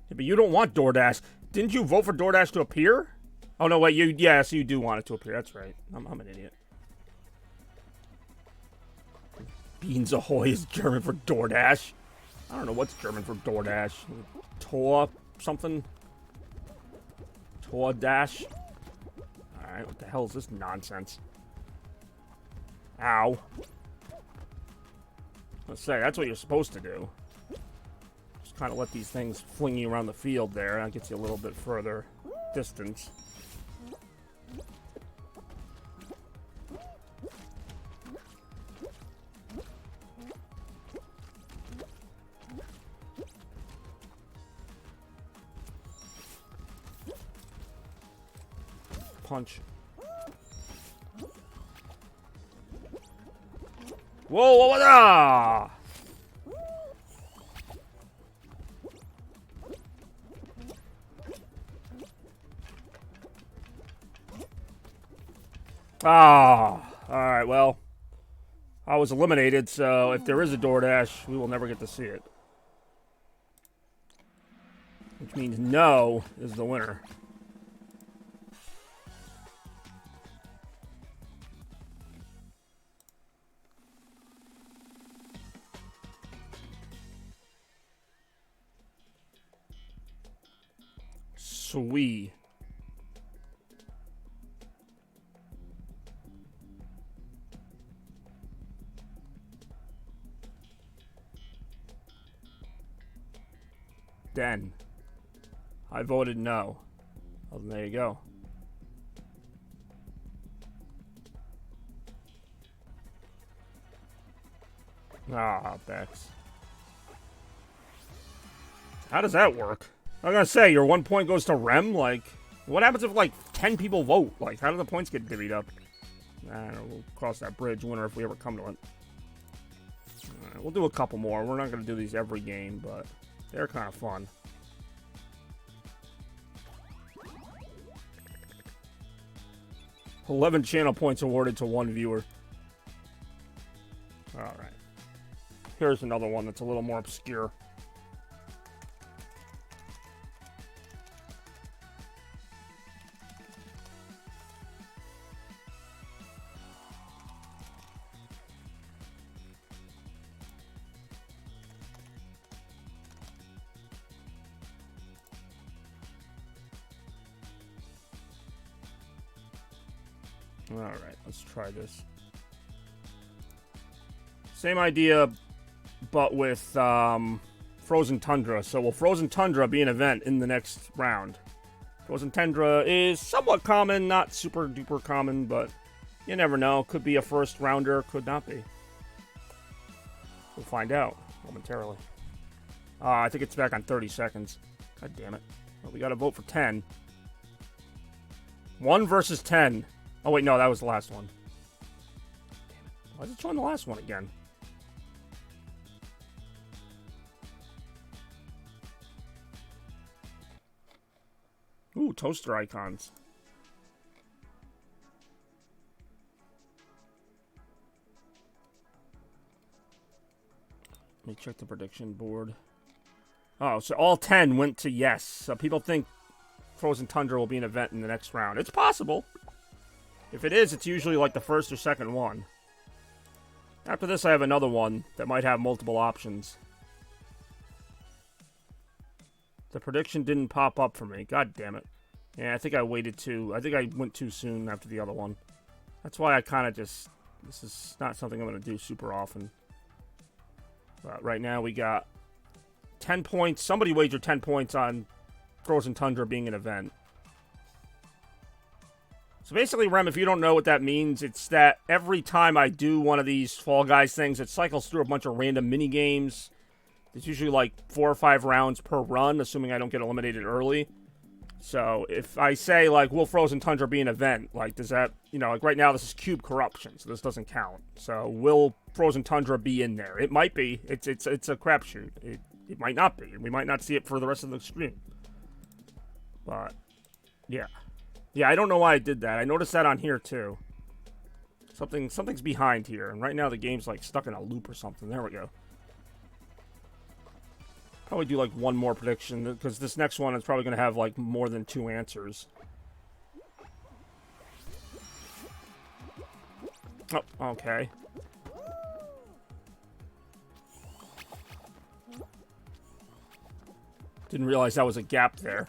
Speaker 2: Yeah, but you don't want DoorDash. Didn't you vote for DoorDash to appear? Oh, no, wait. Yes, you do want it to appear. That's right. I'm an idiot. Beans Ahoy is German for DoorDash. I don't know what's German for DoorDash. Toa something? Toa Dash? Alright, what the hell is this nonsense? Ow. Let's say, that's what you're supposed to do. Just kind of let these things fling you around the field there. That gets you a little bit further distance. Punch. Whoa, whoa, ah! Alright, well. I was eliminated, so if there is a DoorDash, we will never get to see it. Which means no is the winner. Sweet. Den. I voted no. Well, then there you go. Ah, Bex. How does that work? I'm gonna say, your 1 point goes to Rem? Like, what happens if, like, 10 people vote? Like, how do the points get divvied up? I don't know, we'll cross that bridge, winner, if we ever come to it. Alright, we'll do a couple more. We're not gonna do these every game, but they're kind of fun. $11 channel points awarded to 1 viewer. Alright. Here's another one that's a little more obscure. Alright, let's try this. Same idea, but with Frozen Tundra. So will Frozen Tundra be an event in the next round? Frozen Tundra is somewhat common, not super duper common, but you never know. Could be a first rounder, could not be. We'll find out momentarily. I think it's back on 30 seconds. God damn it. Well, we gotta vote for 10. 1 versus 10. Oh, wait, no, that was the last one. Damn it. Why is it showing the last one again? Ooh, toaster icons. Let me check the prediction board. Oh, so all 10 went to yes. So people think Frozen Tundra will be an event in the next round. It's possible. If it is, it's usually like the first or second one. After this, I have another one that might have multiple options. The prediction didn't pop up for me. God damn it. Yeah, I think I waited too. I think I went too soon after the other one. That's why I kind of just... This is not something I'm going to do super often. But right now we got 10 points. Somebody wagered 10 points on Frozen Tundra being an event. So basically, Rem, if you don't know what that means, it's that every time I do one of these Fall Guys things, it cycles through a bunch of random mini games. It's usually like 4 or 5 rounds per run, assuming I don't get eliminated early. So if I say, like, will Frozen Tundra be an event? Like, does that, you know, like right now this is Cube Corruption, so this doesn't count. So will Frozen Tundra be in there? It might be. It's a crapshoot. It might not be. We might not see it for the rest of the stream. But, yeah. Yeah, I don't know why I did that. I noticed that on here, too. Something's behind here. And right now the game's, like, stuck in a loop or something. There we go. Probably do, like, one more prediction, because this next one is probably going to have, like, more than 2 answers. Oh, okay. Didn't realize that was a gap there.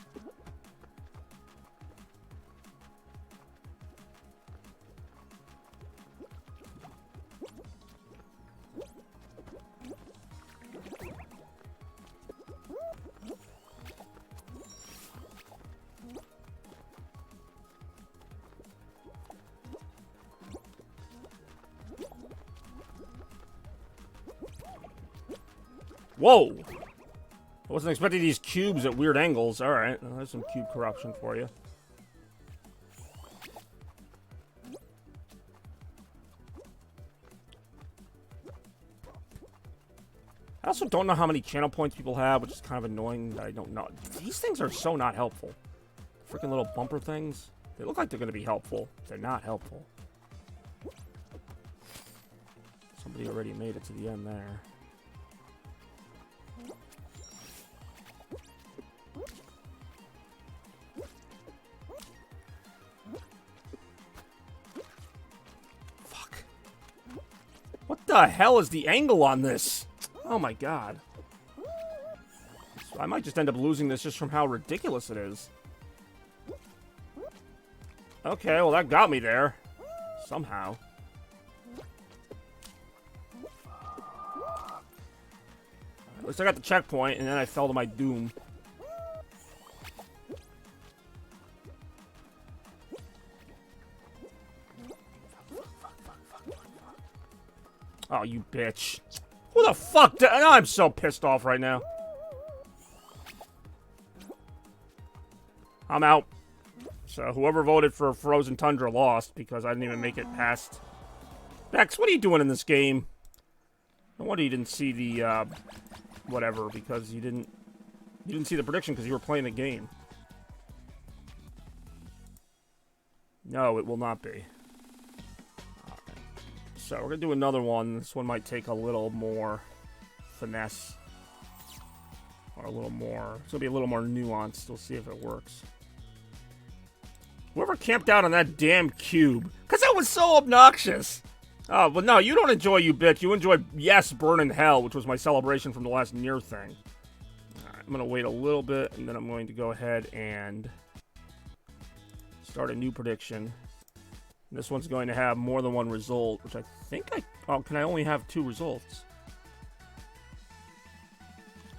Speaker 2: Whoa! I wasn't expecting these cubes at weird angles. Alright, well, there's some cube corruption for you. I also don't know how many channel points people have, which is kind of annoying. I don't know. These things are so not helpful. Freaking little bumper things. They look like they're going to be helpful. They're not helpful. Somebody already made it to the end there. What the hell is the angle on this? Oh my god. So I might just end up losing this just from how ridiculous it is. Okay, well that got me there. Somehow. At least I got the checkpoint, and then I fell to my doom. Oh, you bitch. Who the fuck? I'm so pissed off right now. I'm out. So whoever voted for Frozen Tundra lost because I didn't even make it past. Bex, what are you doing in this game? No wonder you didn't see the whatever, because you didn't see the prediction because you were playing the game. No, it will not be. So we're gonna do another one. This one might take a little more finesse. Or a little more. It's gonna be a little more nuanced. We'll see if it works. Whoever camped out on that damn cube. Because that was so obnoxious. Oh, but no, you don't enjoy, you bitch. You enjoy Yes, Burn in Hell, which was my celebration from the last Nier thing. Alright, I'm gonna wait a little bit, and then I'm going to go ahead and start a new prediction. This one's going to have more than one result, which I think oh, can I only have 2 results?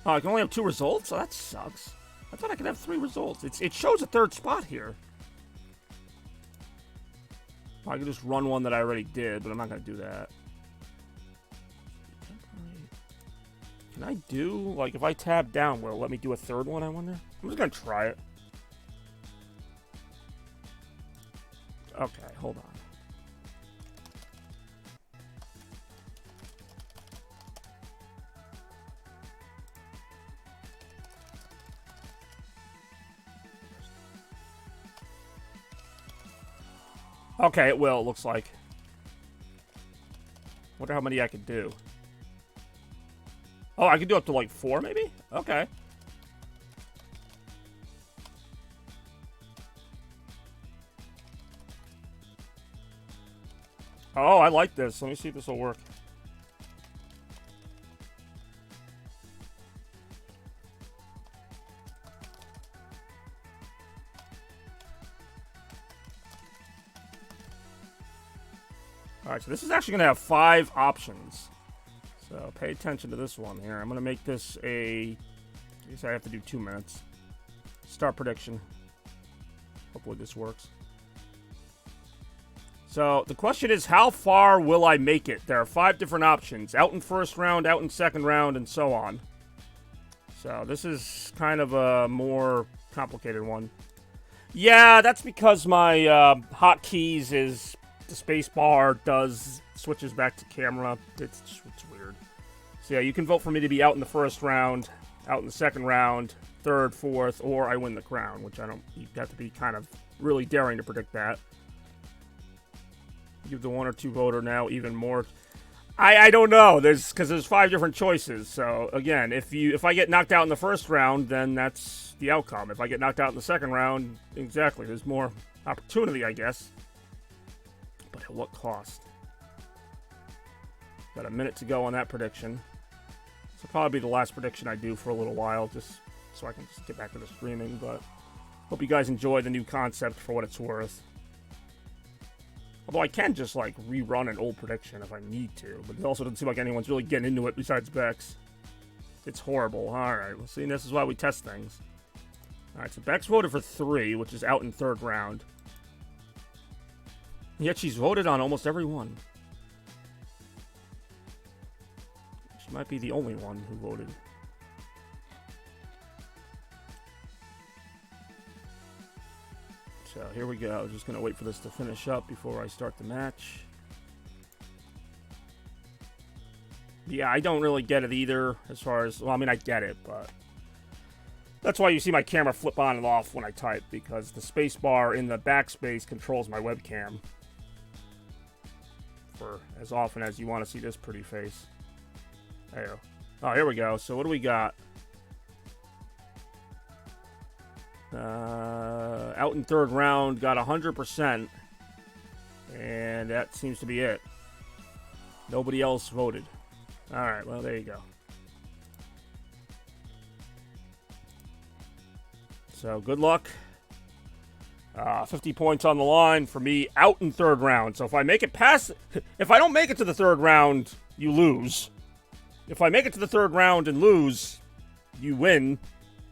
Speaker 2: Oh, I can only have 2 results? Oh, that sucks. I thought I could have 3 results. It shows a 3rd spot here. Oh, I could just run one that I already did, but I'm not going to do that. Can I do, like, if I tab down, will it let me do a 3rd one, I wonder? I'm just going to try it. Okay, hold on. Okay, it will, it looks like. Wonder how many I could do. Oh, I can do up to like 4, maybe? Okay. Oh, I like this. Let me see if this will work. Alright, so this is actually going to have 5 options. So pay attention to this one here. I'm going to make this I guess I have to do 2 minutes. Start prediction. Hopefully this works. So the question is, how far will I make it? There are 5 different options. Out in first round, out in second round, and so on. So this is kind of a more complicated one. Yeah, that's because my hotkeys is the space bar switches back to camera. It's weird. So yeah, you can vote for me to be out in the first round, out in the second round, third, fourth, or I win the crown, which I don't. You have to be kind of really daring to predict that. Give the 1 or 2 voter now even more. I don't know. There's 5 different choices. So again, if I get knocked out in the first round, then that's the outcome. If I get knocked out in the second round, exactly. There's more opportunity, I guess. But at what cost? Got a minute to go on that prediction. This will probably be the last prediction I do for a little while, just so I can just get back to the streaming. But hope you guys enjoy the new concept for what it's worth. Although I can just, like, rerun an old prediction if I need to. But it also doesn't seem like anyone's really getting into it besides Bex. It's horrible. Alright, well, see, this is why we test things. Alright, so Bex voted for 3, which is out in third round. Yet she's voted on almost every one. She might be the only one who voted. So here we go. Just going to wait for this to finish up before I start the match. Yeah, I don't really get it either as far as... Well, I mean, I get it, but... That's why you see my camera flip on and off when I type, because the space bar in the backspace controls my webcam. For as often as you want to see this pretty face. There. Oh, here we go. So what do we got? Out in third round, got 100%. And that seems to be it. Nobody else voted. Alright, well, there you go. So, good luck. 50 points on the line for me out in third round. So if I make it past... If I don't make it to the third round, you lose. If I make it to the third round and lose, you win.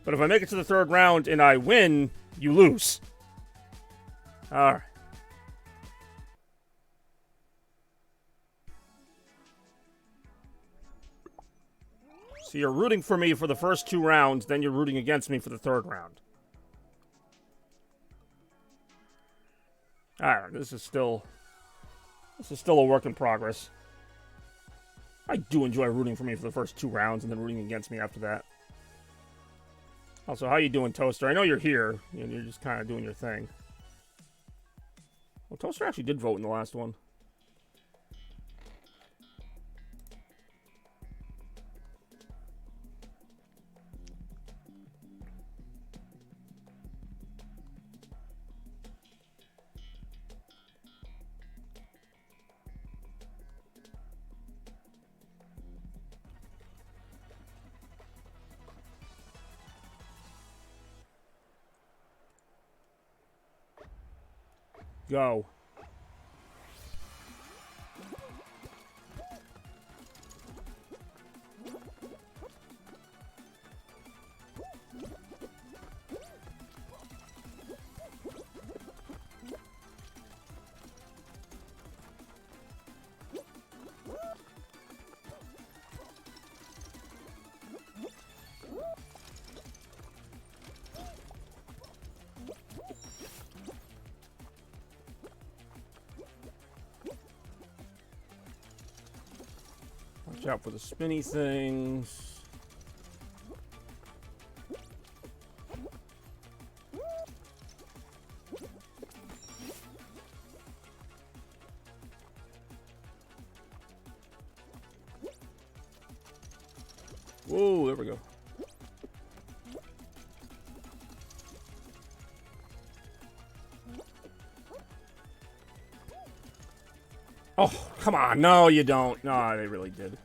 Speaker 2: But if I make it to the third round and I win, you lose. Alright. So you're rooting for me for the first 2 rounds, then you're rooting against me for the third round. Alright, this is still a work in progress. I do enjoy rooting for me for the first 2 rounds and then rooting against me after that. Also, how you doing, Toaster? I know you're here, and you're just kind of doing your thing. Well, Toaster actually did vote in the last one. Go. Watch out for the spinny things. Whoa, there we go. Oh, come on. No, you don't. No, they really did.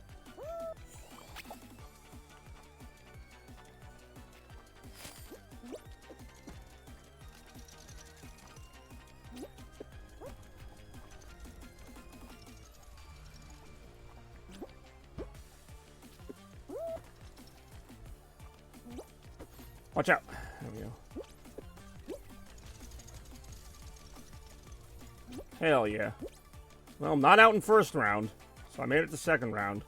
Speaker 2: Watch out. There we go. Hell yeah. Well, I'm not out in first round, so I made it to second round.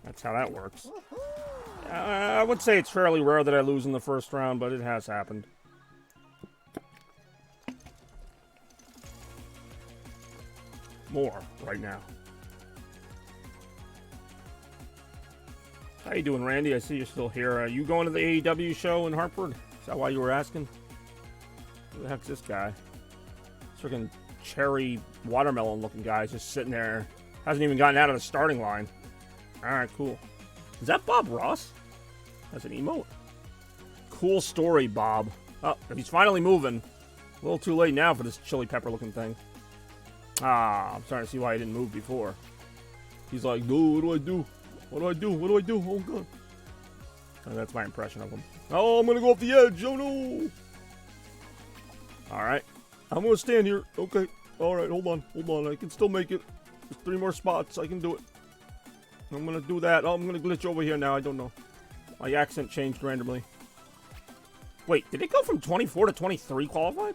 Speaker 2: That's how that works. I would say it's fairly rare that I lose in the first round, but it has happened. More right now. How you doing, Randy? I see you're still here. You going to the AEW show in Hartford? Is that why you were asking? Who the heck's this guy? Freaking cherry watermelon looking guy just sitting there. Hasn't even gotten out of the starting line. Alright, cool. Is that Bob Ross? That's an emote. Cool story, Bob. Oh, he's finally moving. A little too late now for this chili pepper looking thing. Ah, I'm starting to see why he didn't move before. He's like, no, what do I do? What do I do? What do I do? Oh, God. Oh, that's my impression of him. Oh, I'm going to go off the edge. Oh, no. All right. I'm going to stand here. Okay. All right. Hold on. Hold on. I can still make it. There's 3 more spots. I can do it. I'm going to do that. Oh, I'm going to glitch over here now. I don't know. My accent changed randomly. Wait, did it go from 24 to 23 qualified?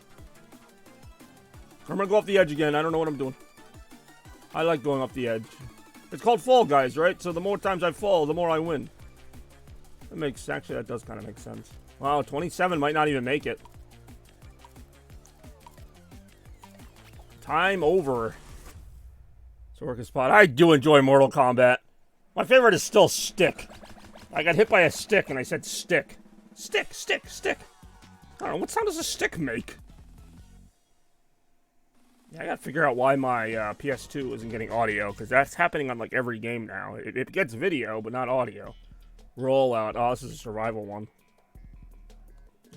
Speaker 2: I'm going to go off the edge again. I don't know what I'm doing. I like going off the edge. It's called Fall Guys, right? So the more times I fall, the more I win. That makes... Actually, that does kind of make sense. Wow, 27 might not even make it. Time over. So work a spot. I do enjoy Mortal Kombat. My favorite is still Stick. I got hit by a stick and I said stick. Stick, stick, stick. I don't know, what sound does a stick make? Yeah, I gotta figure out why my PS2 isn't getting audio, because that's happening on like every game now. It gets video, but not audio. Rollout. Oh, this is a survival one.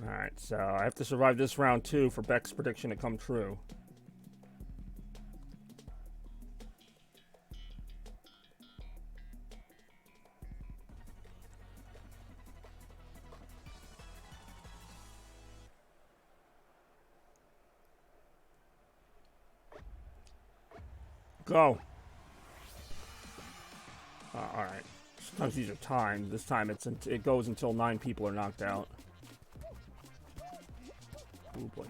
Speaker 2: Alright, so I have to survive this round too for Beck's prediction to come true. Go. Alright. Sometimes these are timed. This time it goes until 9 people are knocked out. Oh boy.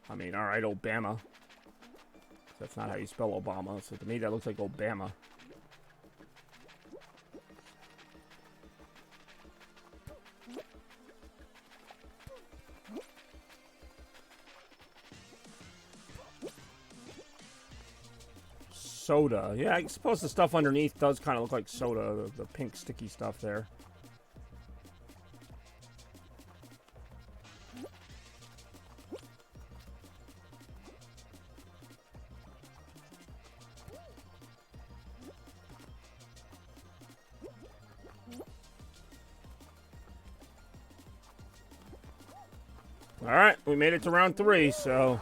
Speaker 2: I mean, alright, Obama. That's not how you spell Obama, so to me that looks like Obama. Soda. Yeah, I suppose the stuff underneath does kind of look like soda, the pink sticky stuff there. Alright, we made it to round 3, so...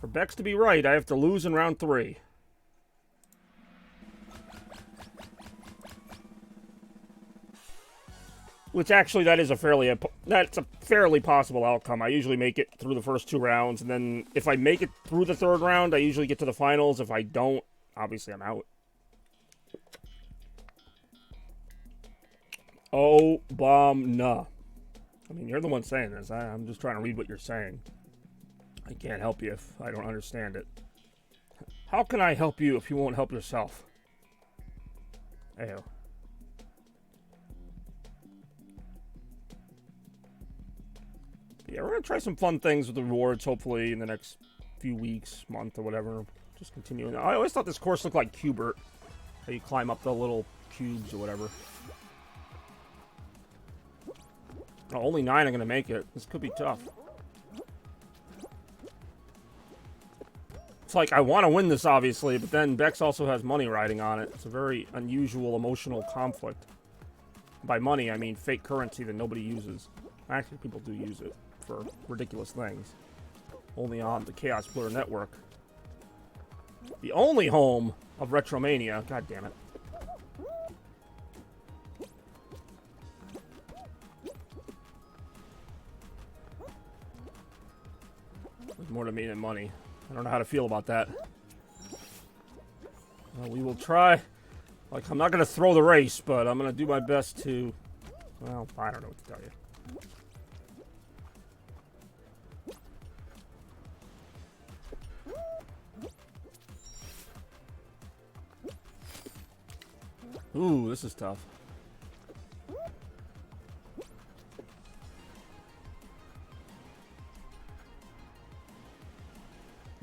Speaker 2: For Bex to be right, I have to lose in round 3. Which actually, that's a fairly possible outcome. I usually make it through the first 2 rounds, and then if I make it through the 3rd round, I usually get to the finals. If I don't, obviously I'm out. Oh, bomb, nah. I mean, you're the one saying this. I'm just trying to read what you're saying. I can't help you if I don't understand it. How can I help you if you won't help yourself? Ayo. Yeah, we're going to try some fun things with the rewards, hopefully, in the next few weeks, month, or whatever. Just continuing. I always thought this course looked like Cubert. How you climb up the little cubes or whatever. Oh, only 9 are going to make it. This could be tough. It's like, I want to win this, obviously, but then Bex also has money riding on it. It's a very unusual emotional conflict. By money, I mean fake currency that nobody uses. Actually, people do use it for ridiculous things. Only on the Chaos Blur Network. The only home of Retromania. God damn it. There's more to me than money. I don't know how to feel about that. Well, we will try. Like, I'm not going to throw the race, but I'm going to do my best to... Well, I don't know what to tell you. Ooh, this is tough.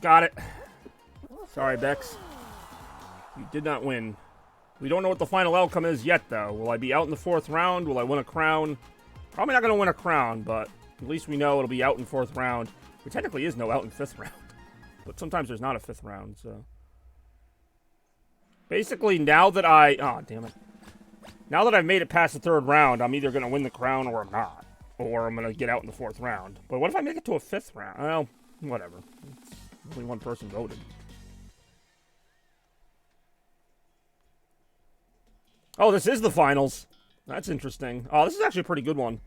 Speaker 2: Got it. Sorry, Bex. You did not win. We don't know what the final outcome is yet, though. Will I be out in the 4th round? Will I win a crown? Probably not going to win a crown, but at least we know it'll be out in 4th round. There technically is no out in 5th round. But sometimes there's not a 5th round, so... Basically, now that I... Oh, damn it. Now that I've made it past the 3rd round, I'm either going to win the crown or I'm not. Or I'm going to get out in the 4th round. But what if I make it to a 5th round? Well, whatever. It's only one person voted. Oh, this is the finals. That's interesting. Oh, this is actually a pretty good one.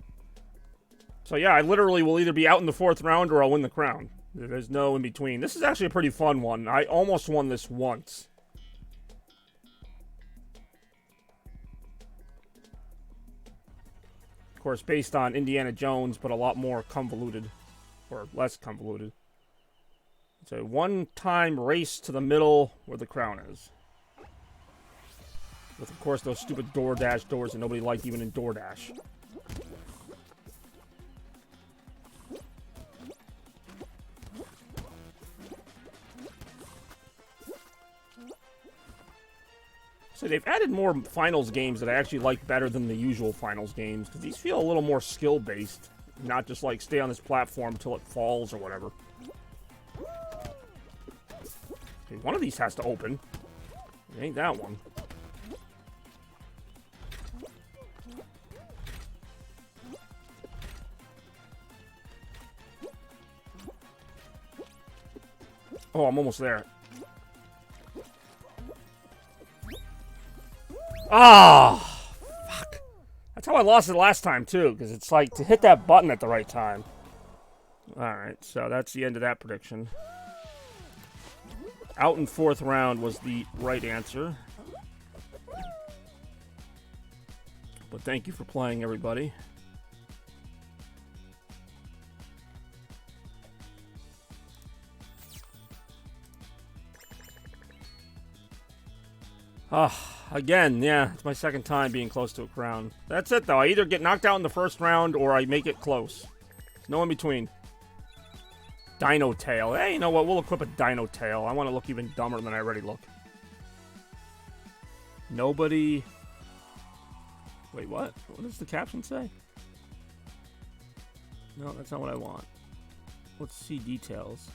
Speaker 2: So yeah, I literally will either be out in the 4th round or I'll win the crown. There's no in between. This is actually a pretty fun one. I almost won this once. Of course, based on Indiana Jones, but a lot more convoluted. Or less convoluted. It's a one-time race to the middle where the crown is. With, of course, those stupid DoorDash doors that nobody liked even in DoorDash. So they've added more finals games that I actually like better than the usual finals games, because these feel a little more skill-based, not just like stay on this platform until it falls or whatever. Okay, one of these has to open. It ain't that one. Oh, I'm almost there. Ah, oh, fuck. That's how I lost it last time, too, because it's like to hit that button at the right time. Alright, so that's the end of that prediction. Out in 4th round was the right answer. But thank you for playing, everybody. Again, yeah, it's my 2nd time being close to a crown. That's it, though. I either get knocked out in the 1st round or I make it close. There's no in between. Dino tail. Hey, you know what? We'll equip a dino tail. I want to look even dumber than I already look. Nobody... Wait, what? What does the caption say? No, that's not what I want. Let's see details.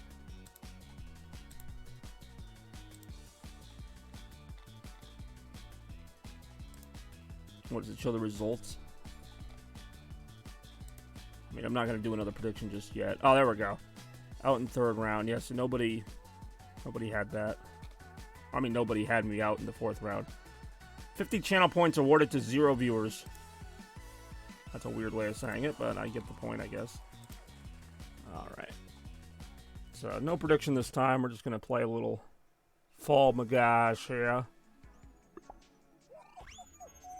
Speaker 2: What does it show the results? I mean, I'm not going to do another prediction just yet. Oh, there we go. Out in 3rd round. Yeah, so nobody had that. I mean, nobody had me out in the 4th round. 50 channel points awarded to 0 viewers. That's a weird way of saying it, but I get the point, I guess. Alright. So, no prediction this time. We're just going to play a little Fall Magash here.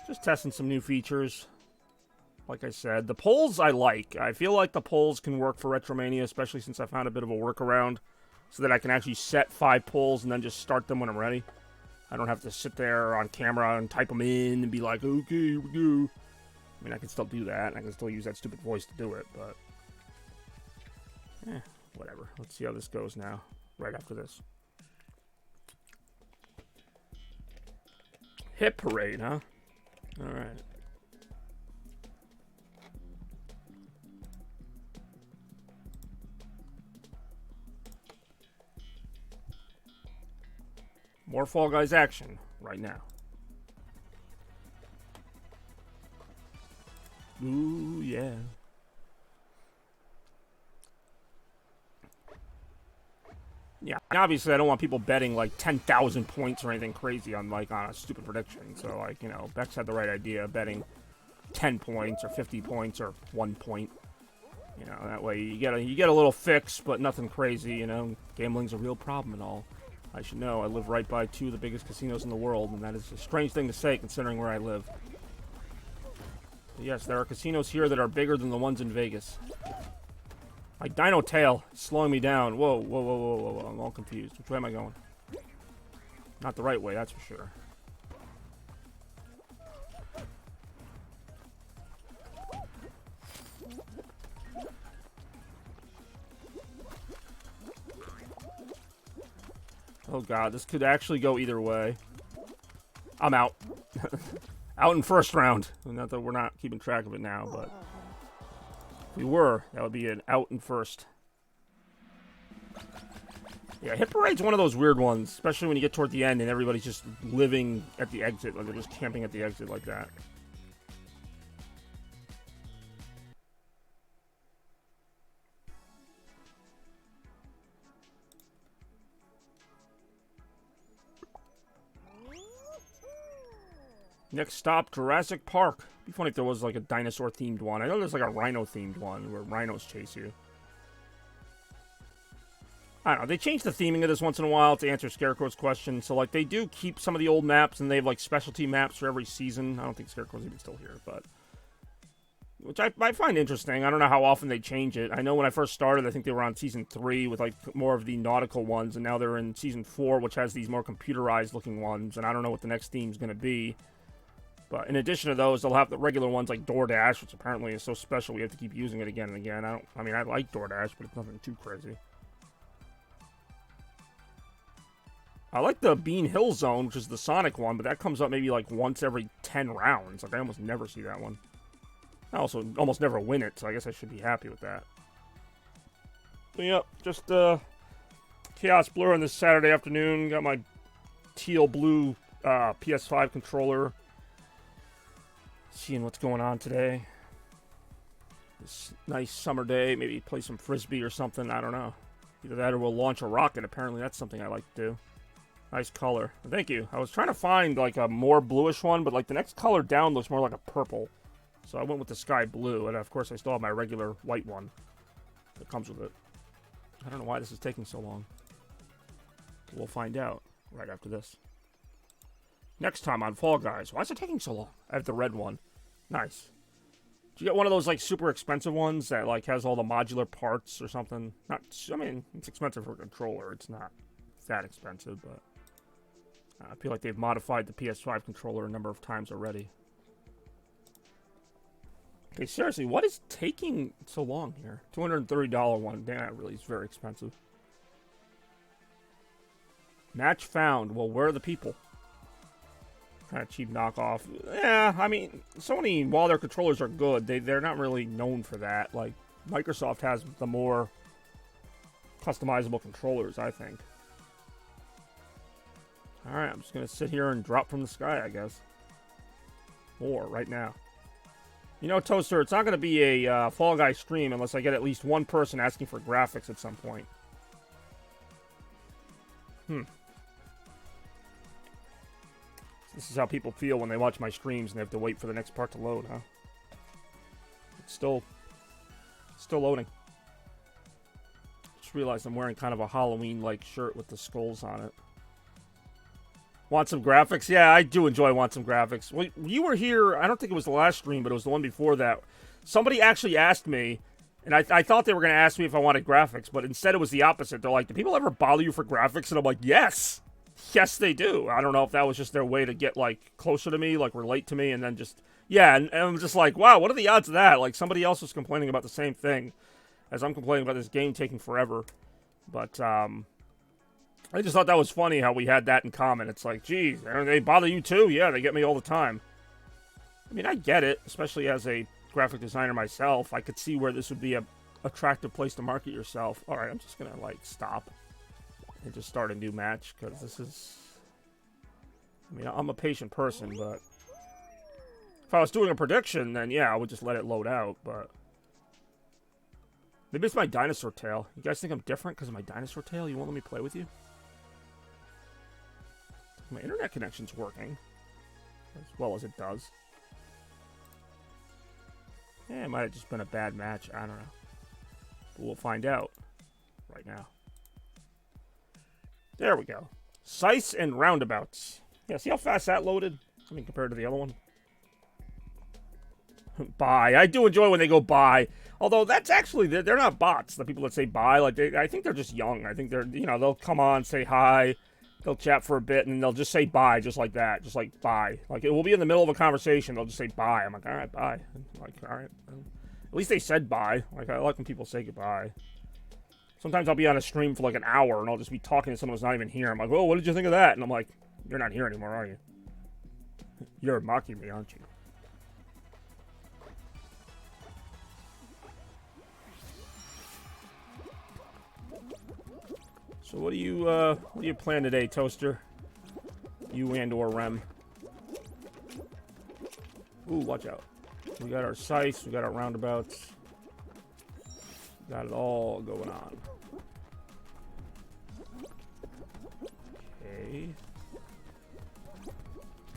Speaker 2: Just testing some new features. Like I said, the polls I like. I feel like the polls can work for Retromania, especially since I found a bit of a workaround so that I can actually set 5 polls and then just start them when I'm ready. I don't have to sit there on camera and type them in and be like, okay, here we go. I mean, I can still do that, and I can still use that stupid voice to do it, but... whatever. Let's see how this goes now, right after this. Hit parade, huh? All right. More Fall Guys action right now. Ooh, yeah. Yeah, obviously I don't want people betting like 10,000 points or anything crazy on a stupid prediction. So like, you know, Bex had the right idea, betting 10 points or 50 points or 1 point. You know, that way you get a little fix, but nothing crazy, you know. Gambling's a real problem and all. I should know, I live right by 2 of the biggest casinos in the world, and that is a strange thing to say considering where I live. But yes, there are casinos here that are bigger than the ones in Vegas. My dino tail is slowing me down. Whoa, whoa, whoa, whoa, whoa, whoa. I'm all confused. Which way am I going? Not the right way, that's for sure. Oh god, this could actually go either way. I'm out. Out in first round. Not that we're not keeping track of it now, but if we were, that would be an out in first. Yeah, Hit Parade's one of those weird ones, especially when you get toward the end and everybody's just living at the exit, like they're just camping at the exit like that. Next stop, Jurassic Park. It'd be funny if there was like a dinosaur-themed one. I know there's like a rhino-themed one where rhinos chase you. I don't know. They change the theming of this once in a while to answer Scarecrow's question. So like they do keep some of the old maps, and they have like specialty maps for every season. I don't think Scarecrow's even still here, but which I find interesting. I don't know how often they change it. I know when I first started, I think they were on season 3 with like more of the nautical ones, and now they're in season 4, which has these more computerized looking ones. And I don't know what the next theme's going to be. But in addition to those, they'll have the regular ones like DoorDash, which apparently is so special we have to keep using it again and again. I mean, I like DoorDash, but it's nothing too crazy. I like the Bean Hill Zone, which is the Sonic one, but that comes up maybe like once every 10 rounds. Like, I almost never see that one. I also almost never win it, so I guess I should be happy with that. So, yep, just Chaos Blur on this Saturday afternoon. Got my teal-blue PS5 controller. Seeing what's going on today. This nice summer day. Maybe play some Frisbee or something. I don't know. Either that or we'll launch a rocket. Apparently that's something I like to do. Nice color. Thank you. I was trying to find like a more bluish one, but like the next color down looks more like a purple. So I went with the sky blue, and of course I still have my regular white one that comes with it. I don't know why this is taking so long. We'll find out right after this. Next time on Fall Guys. Why is it taking so long? I have the red one. Nice. Did you get one of those like super expensive ones that like has all the modular parts or something? Not, I mean, it's expensive for a controller. It's not that expensive, but I feel like they've modified the PS5 controller a number of times already. Okay, seriously, what is taking so long here? $230 one. Damn, that really is very expensive. Match found. Well, where are the people? Kind of cheap knockoff. Yeah, I mean, Sony, while their controllers are good, they're not really known for that. Like, Microsoft has the more customizable controllers, I think. Alright, I'm just going to sit here and drop from the sky, I guess. More, right now. You know, Toaster, it's not going to be a Fall Guy stream unless I get at least one person asking for graphics at some point. This is how people feel when they watch my streams and they have to wait for the next part to load, huh? It's still loading. Just realized I'm wearing kind of a Halloween-like shirt with the skulls on it. Want some graphics? Yeah, I do enjoy want some graphics. Well, you were here, I don't think it was the last stream, but it was the one before that. Somebody actually asked me, and I thought they were going to ask me if I wanted graphics, but instead it was the opposite. They're like, do people ever bother you for graphics? And I'm like, yes! Yes, they do. I don't know if that was just their way to get, like, closer to me, like, relate to me, and then just... Yeah, and I'm just like, wow, what are the odds of that? Like, somebody else was complaining about the same thing as I'm complaining about this game taking forever. But, I just thought that was funny how we had that in common. It's like, geez, they bother you too? Yeah, they get me all the time. I mean, I get it, especially as a graphic designer myself. I could see where this would be a attractive place to market yourself. All right, I'm just gonna like stop and just start a new match because this is. I mean, I'm a patient person, but if I was doing a prediction, then yeah, I would just let it load out. But maybe it's my dinosaur tail. You guys think I'm different because of my dinosaur tail? You won't let me play with you? My internet connection's working as well as it does. Yeah, it might have just been a bad match. I don't know. But we'll find out right now. There we go. Sice and roundabouts. Yeah, see how fast that loaded? I mean, compared to the other one. Bye. I do enjoy when they go bye. Although that's actually, they're not bots, the people that say bye. Like, I think they're just young. I think they're, you know, they'll come on, say hi. They'll chat for a bit, and then they'll just say bye, just like that. Just like, bye. Like, it will be in the middle of a conversation. They'll just say bye. I'm like, all right, bye. I'm like, all right. At least they said bye. Like, I like when people say goodbye. Sometimes I'll be on a stream for like an hour, and I'll just be talking to someone who's not even here. I'm like, oh, what did you think of that? And I'm like, you're not here anymore, are you? You're mocking me, aren't you? So what do you plan today, Toaster? You and or Rem. Ooh, watch out. We got our sights, we got our roundabouts. Got it all going on. Okay.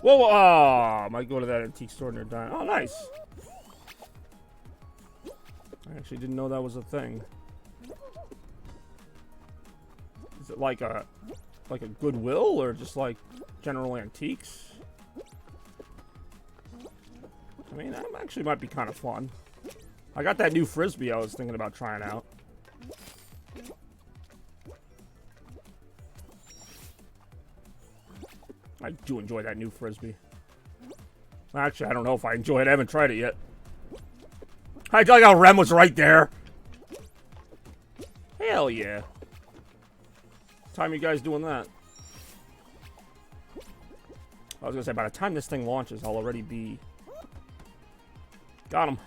Speaker 2: Whoa, I might go to that antique store near Dine. Oh, nice. I actually didn't know that was a thing. Is it like a Goodwill or just like general antiques? I mean, that actually might be kind of fun. I got that new Frisbee I was thinking about trying out. I do enjoy that new Frisbee. Actually, I don't know if I enjoy it. I haven't tried it yet. I like how Rem was right there. Hell yeah. What time are you guys doing that? I was gonna say, by the time this thing launches, I'll already be... Got him.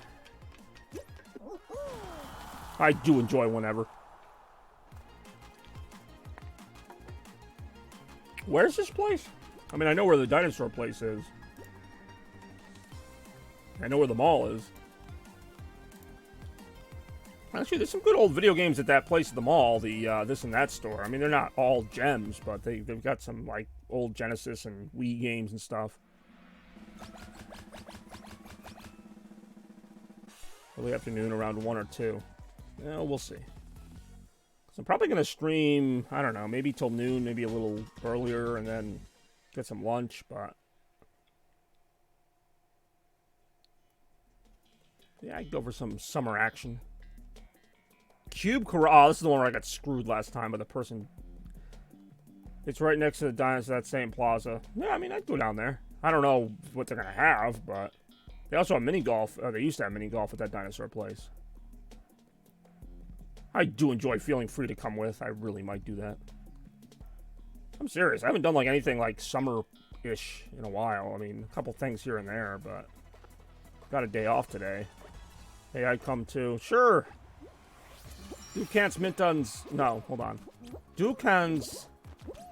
Speaker 2: I do enjoy whenever. Where's this place? I mean, I know where the dinosaur place is. I know where the mall is. Actually, there's some good old video games at that place at the mall, the this and that store. I mean, they're not all gems, but they've got some, like, old Genesis and Wii games and stuff. Early afternoon around 1 or 2. Yeah, we'll see. So I'm probably going to stream, I don't know, maybe till noon, maybe a little earlier, and then get some lunch, but... Yeah, I'd go for some summer action. Cube Corral. Oh, this is the one where I got screwed last time by the person. It's right next to the dinosaur, that same plaza. Yeah, I mean, I'd go down there. I don't know what they're going to have, but... They also have mini golf. They used to have mini golf at that dinosaur place. I do enjoy feeling free to come with. I really might do that. I'm serious. I haven't done like anything like summer-ish in a while. I mean, a couple things here and there, but got a day off today. Hey, I'd come too. Sure. Dukan's Mittuns. No, hold on. Dukan's.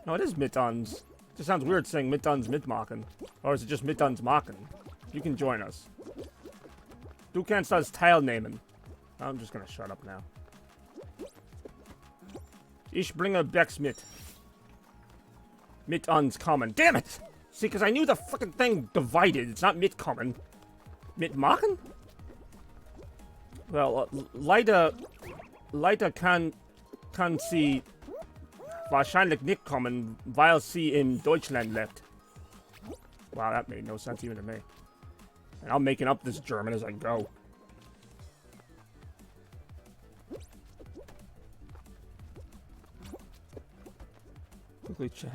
Speaker 2: No, it is Mittuns. It just sounds weird saying Mittuns Mitmachen. Or is it just Mittuns Machen? You can join us. Dukan's does teilnehmen. I'm just gonna shut up now. Ich bringe Becks mit. Mit uns kommen. Damn it! See, because I knew the fucking thing divided. It's not mitkommen. Mitmachen? Well, leider kann sie wahrscheinlich nicht kommen, weil sie in Deutschland lebt. Wow, that made no sense even to me. And I'm making up this German as I go. Quickly check.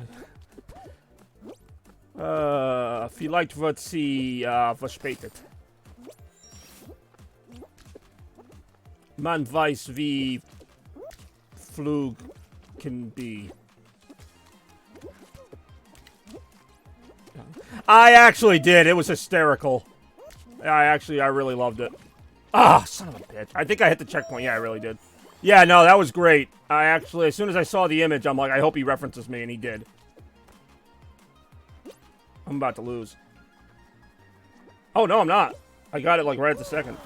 Speaker 2: Vielleicht wird sie verspätet. Man weiß wie Flug can be. I actually did. It was hysterical. I really loved it. Ah, son of a bitch. I think I hit the checkpoint. Yeah, I really did. Yeah, no, that was great. I actually, as soon as I saw the image, I'm like, I hope he references me, and he did. I'm about to lose. Oh, no, I'm not. I got it, like, right at the second.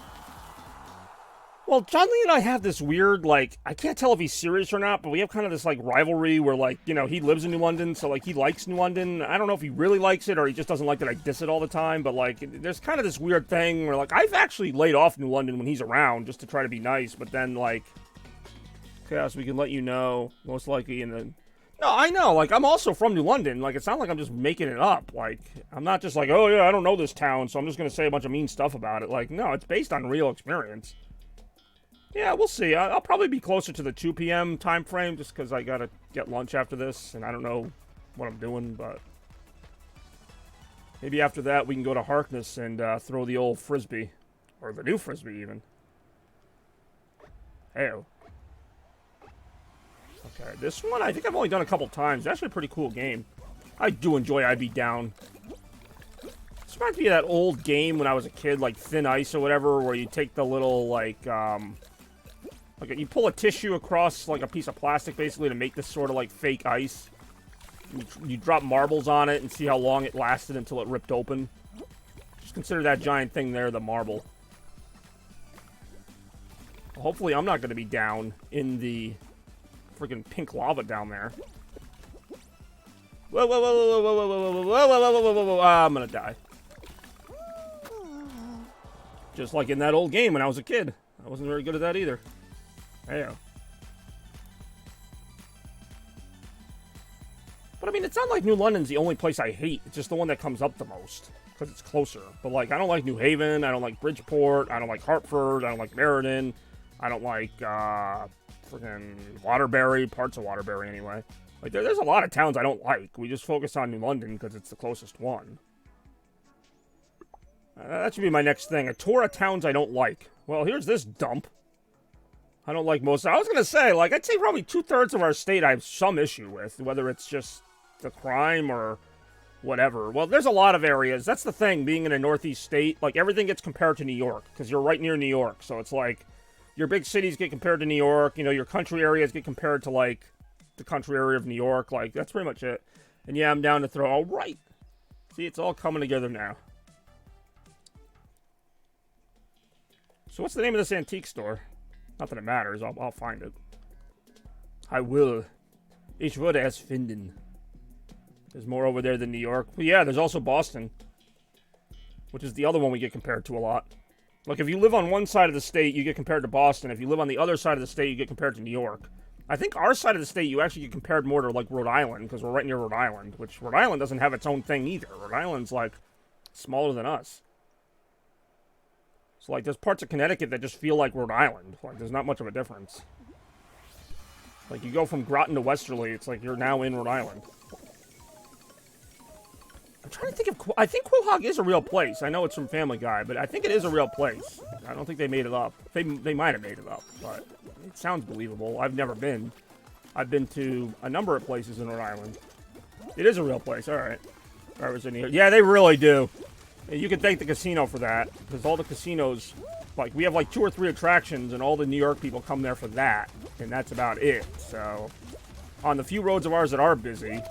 Speaker 2: Well, John Lee and I have this weird, like, I can't tell if he's serious or not, but we have kind of this, like, rivalry where, like, you know, he lives in New London, so, like, he likes New London. I don't know if he really likes it or he just doesn't like that I diss it all the time, but, like, there's kind of this weird thing where, like, I've actually laid off New London when he's around just to try to be nice, but then, like, Chaos, we can let you know, most likely in the... No, I know, like, I'm also from New London. Like, it's not like I'm just making it up. Like, I'm not just like, oh, yeah, I don't know this town, so I'm just going to say a bunch of mean stuff about it. Like, no, it's based on real experience. Yeah, we'll see. I'll probably be closer to the 2 p.m. time frame just because I got to get lunch after this, and I don't know what I'm doing, but... Maybe after that we can go to Harkness and throw the old Frisbee. Or the new Frisbee, even. Hey-o. Okay, this one I think I've only done a couple times. It's actually a pretty cool game. I do enjoy I Be Down. This reminds me of that old game when I was a kid, like Thin Ice or whatever, where you take the little, like, you pull a tissue across, like, a piece of plastic, basically, to make this sort of, like, fake ice. You drop marbles on it and see how long it lasted until it ripped open. Just consider that giant thing there the marble. Hopefully I'm not going to be down in the freaking pink lava down there. Whoa, whoa, whoa, whoa, whoa, whoa, whoa, whoa, whoa, whoa, whoa, whoa, whoa, I'm going to die. Just like in that old game when I was a kid. I wasn't very good at that either. Hey-o. But I mean, it's not like New London's the only place I hate. It's just the one that comes up the most. Because it's closer. But like, I don't like New Haven. I don't like Bridgeport. I don't like Hartford. I don't like Meriden. I don't like, freaking Waterbury. Parts of Waterbury, anyway. Like, there's a lot of towns I don't like. We just focus on New London because it's the closest one. That should be my next thing. A tour of towns I don't like. Well, here's this dump. I don't like most. I was going to say, like, I'd say probably 2/3 of our state I have some issue with. Whether it's just the crime or whatever. Well, there's a lot of areas. That's the thing, being in a northeast state. Like, everything gets compared to New York. Because you're right near New York. So it's like, your big cities get compared to New York. You know, your country areas get compared to, like, the country area of New York. Like, that's pretty much it. And yeah, I'm down to throw. All right. See, it's all coming together now. So what's the name of this antique store? Not that it matters. I'll find it. I will. Ich würde es finden. There's more over there than New York. But yeah, there's also Boston. Which is the other one we get compared to a lot. Like, if you live on one side of the state, you get compared to Boston. If you live on the other side of the state, you get compared to New York. I think our side of the state, you actually get compared more to, like, Rhode Island. Because we're right near Rhode Island. Which, Rhode Island doesn't have its own thing either. Rhode Island's, like, smaller than us. So, like, there's parts of Connecticut that just feel like Rhode Island. Like, there's not much of a difference. Like, you go from Groton to Westerly, it's like you're now in Rhode Island. I'm trying to think of... I think Quahog is a real place. I know it's from Family Guy, but I think it is a real place. I don't think they made it up. They might have made it up, but it sounds believable. I've never been. I've been to a number of places in Rhode Island. It is a real place. All right. I was in here. Yeah, they really do. You can thank the casino for that, because all the casinos, like, we have like 2 or 3 attractions, and all the New York people come there for that, and that's about it. So, on the few roads of ours that are busy,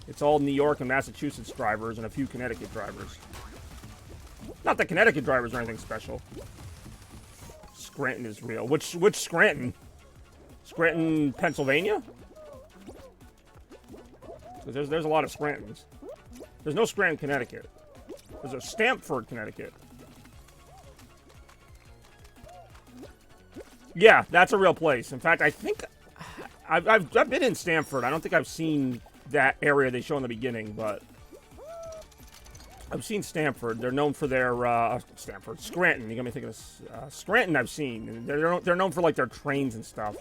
Speaker 2: it's all New York and Massachusetts drivers and a few Connecticut drivers. Not that Connecticut drivers are anything special. Scranton is real. Which Scranton? Scranton, Pennsylvania? There's a lot of Scrantons. There's no Scranton, Connecticut. There's a Stamford, Connecticut. Yeah, that's a real place. In fact, I think I've been in Stamford. I don't think I've seen that area they show in the beginning, but I've seen Stamford. They're known for their Scranton. You got me thinking of Scranton. I've seen. They're known for like their trains and stuff.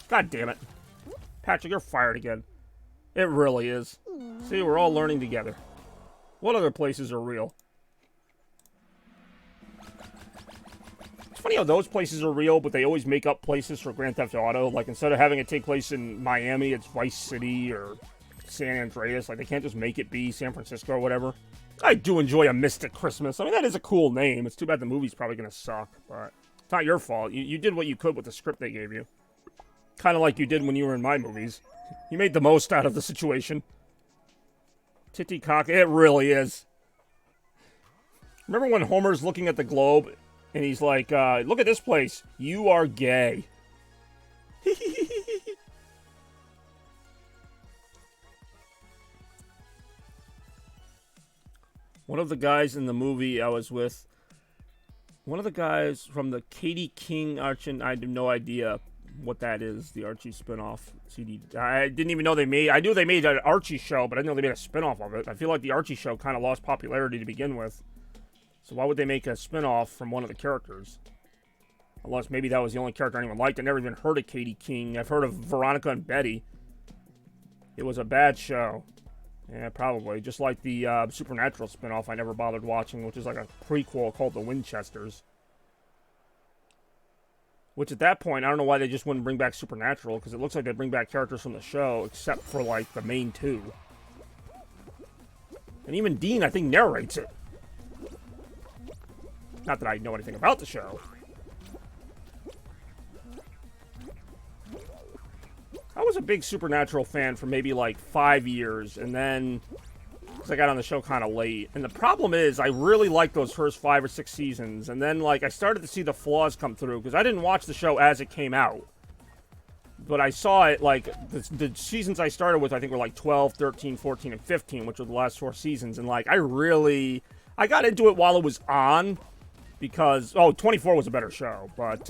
Speaker 2: God damn it, Patrick, you're fired again. It really is. See, we're all learning together. What other places are real? funny how those places are real, but they always make up places for Grand Theft Auto. Like, instead of having it take place in Miami, it's Vice City or San Andreas. Like, they can't just make it be San Francisco or whatever. I do enjoy A Mystic Christmas. I mean, that is a cool name. It's too bad the movie's probably going to suck, but it's not your fault. You did what you could with the script they gave you. Kind of like you did when you were in my movies. You made the most out of the situation. Titicaca, it really is. Remember when Homer's looking at the globe and he's like, look at this place. You are gay. One of the guys in the movie I was with, one of the guys from the Katie King Archie, I have no idea what that is, the Archie spinoff CD. I didn't even know they made, I knew they made an Archie show, but I didn't know they made a spinoff of it. I feel like the Archie show kind of lost popularity to begin with. So why would they make a spinoff from one of the characters? Unless maybe that was the only character anyone liked. I never even heard of Katie King. I've heard of Veronica and Betty. It was a bad show. Yeah, probably. Just like the Supernatural spinoff I never bothered watching, which is like a prequel called The Winchesters. Which at that point, I don't know why they just wouldn't bring back Supernatural, because it looks like they bring back characters from the show, except for like the main two. And even Dean, I think, narrates it. Not that I know anything about the show. I was a big Supernatural fan for maybe like 5 years, and then because I got on the show kind of late. And the problem is, I really liked those first 5 or 6 seasons, and then like I started to see the flaws come through, because I didn't watch the show as it came out. But I saw it, like, the seasons I started with, I think, were like 12, 13, 14, and 15, which were the last 4 seasons, and like, I got into it while it was on, because, 24 was a better show, but,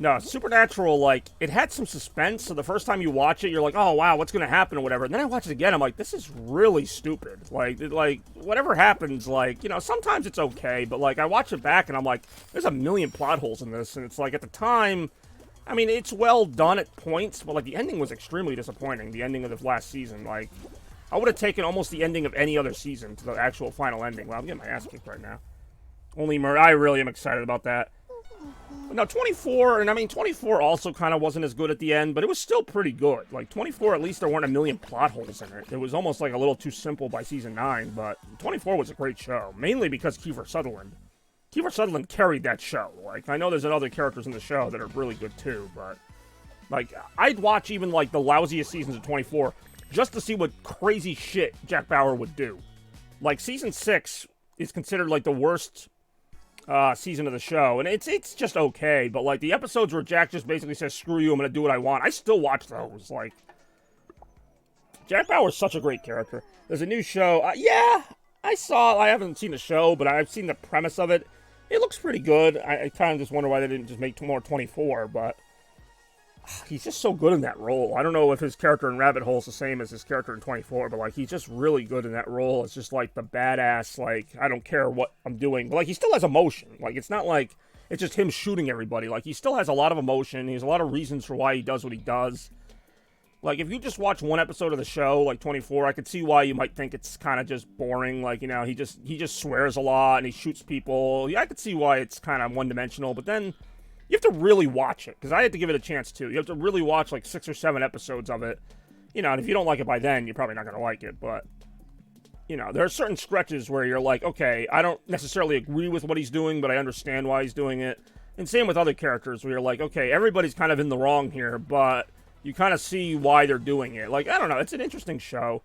Speaker 2: no, Supernatural, like, it had some suspense, so the first time you watch it, you're like, oh, wow, what's gonna happen, or whatever, and then I watch it again, I'm like, this is really stupid, like, whatever happens, like, you know, sometimes it's okay, but, like, I watch it back, and I'm like, there's a million plot holes in this, and it's like, at the time, I mean, it's well done at points, but, like, the ending was extremely disappointing, the ending of the last season, like, I would have taken almost the ending of any other season to the actual final ending. Well, I'm getting my ass kicked right now. I really am excited about that. Now, 24, and I mean, 24 also kind of wasn't as good at the end, but it was still pretty good. Like, 24, at least there weren't a million plot holes in it. It was almost like a little too simple by season 9, but 24 was a great show, mainly because Kiefer Sutherland. Kiefer Sutherland carried that show. Like, I know there's other characters in the show that are really good too, but, like, I'd watch even, like, the lousiest seasons of 24 just to see what crazy shit Jack Bauer would do. Like, season 6 is considered, like, the worst season of the show, and it's just okay, but like the episodes where Jack just basically says, screw you, I'm gonna do what I want, I still watch those. Like, Jack Bauer's such a great character. There's a new show, yeah, I haven't seen the show, but I've seen the premise of it. It looks pretty good. I kind of just wonder why they didn't just make more 24, but he's just so good in that role. I don't know if his character in Rabbit Hole is the same as his character in 24, but, like, he's just really good in that role. It's just, like, the badass, like, I don't care what I'm doing. But, like, he still has emotion. Like, it's not like it's just him shooting everybody. Like, he still has a lot of emotion. He has a lot of reasons for why he does what he does. Like, if you just watch one episode of the show, like 24, I could see why you might think it's kind of just boring. Like, you know, he just swears a lot and he shoots people. Yeah, I could see why it's kind of one-dimensional, but then you have to really watch it, because I had to give it a chance, too. You have to really watch, like, 6 or 7 episodes of it. You know, and if you don't like it by then, you're probably not going to like it, but, you know, there are certain stretches where you're like, okay, I don't necessarily agree with what he's doing, but I understand why he's doing it. And same with other characters, where you're like, okay, everybody's kind of in the wrong here, but you kind of see why they're doing it. Like, I don't know, it's an interesting show.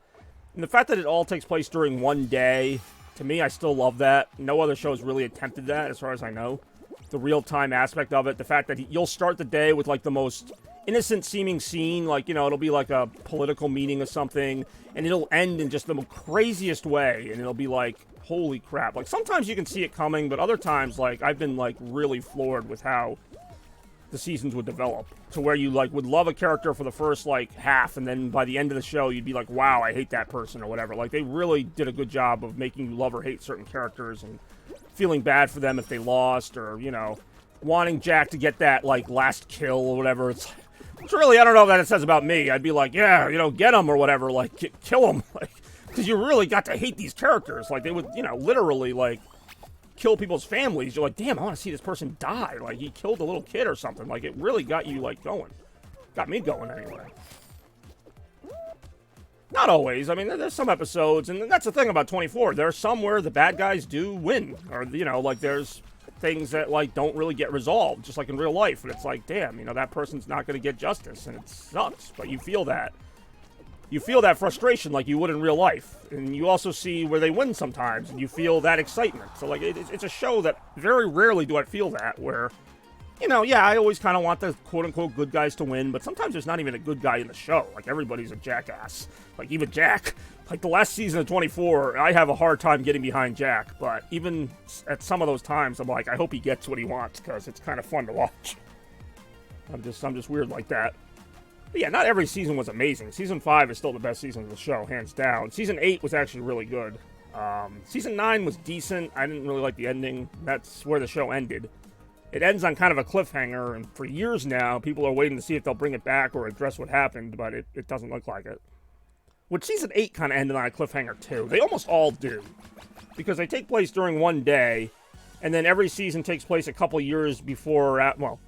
Speaker 2: And the fact that it all takes place during one day, to me, I still love that. No other shows really attempted that, as far as I know. The real-time aspect of it, the fact that you'll start the day with, like, the most innocent-seeming scene, like, you know, it'll be like a political meeting or something, and it'll end in just the craziest way, and it'll be like, holy crap. Like, sometimes you can see it coming, but other times, like, I've been, like, really floored with how the seasons would develop, to where you, like, would love a character for the first, like, half, and then by the end of the show, you'd be like, wow, I hate that person, or whatever. Like, they really did a good job of making you love or hate certain characters, and feeling bad for them if they lost, or, you know, wanting Jack to get that, like, last kill or whatever. It's really, I don't know what that says about me. I'd be like, yeah, you know, get him or whatever, like, kill him, like, because you really got to hate these characters. Like, they would, you know, literally, like, kill people's families, you're like, damn, I want to see this person die. Like, he killed a little kid or something. Like, it really got you, like, going. Got me going, anyway. Not always. I mean, there's some episodes, and that's the thing about 24. There are some where the bad guys do win. Or, you know, like, there's things that, like, don't really get resolved, just like in real life. And it's like, damn, you know, that person's not going to get justice, and it sucks. But you feel that. You feel that frustration like you would in real life. And you also see where they win sometimes, and you feel that excitement. So, like, it's a show that very rarely do I feel that, where, you know, yeah, I always kind of want the quote-unquote good guys to win, but sometimes there's not even a good guy in the show. Like, everybody's a jackass. Like, even Jack. Like, the last season of 24, I have a hard time getting behind Jack, but even at some of those times, I'm like, I hope he gets what he wants, because it's kind of fun to watch. I'm just weird like that. But yeah, not every season was amazing. Season 5 is still the best season of the show, hands down. Season 8 was actually really good. Season 9 was decent. I didn't really like the ending. That's where the show ended. It ends on kind of a cliffhanger, and for years now, people are waiting to see if they'll bring it back or address what happened, but it doesn't look like it. Which Season 8 kind of ended on a cliffhanger, too. They almost all do. Because they take place during one day, and then every season takes place a couple years before,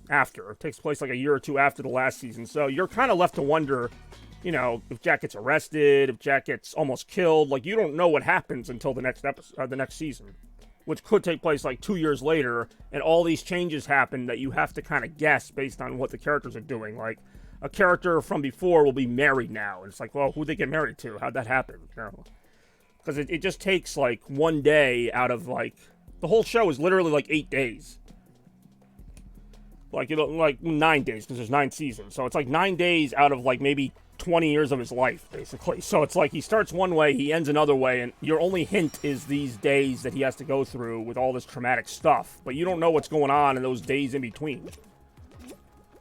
Speaker 2: after. It takes place like a year or two after the last season. So you're kind of left to wonder, you know, if Jack gets arrested, if Jack gets almost killed. Like, you don't know what happens until the next episode, the next season, which could take place like 2 years later, and all these changes happen that you have to kind of guess based on what the characters are doing. Like, a character from before will be married now, and it's like, well, who'd they get married to? How'd that happen? You know? Because it just takes like one day out of, like, the whole show is literally like 8 days. Like, like 9 days, because there's 9 seasons. So it's like 9 days out of like maybe 20 years of his life, basically. So it's like he starts one way, he ends another way, and your only hint is these days that he has to go through with all this traumatic stuff. But you don't know what's going on in those days in between.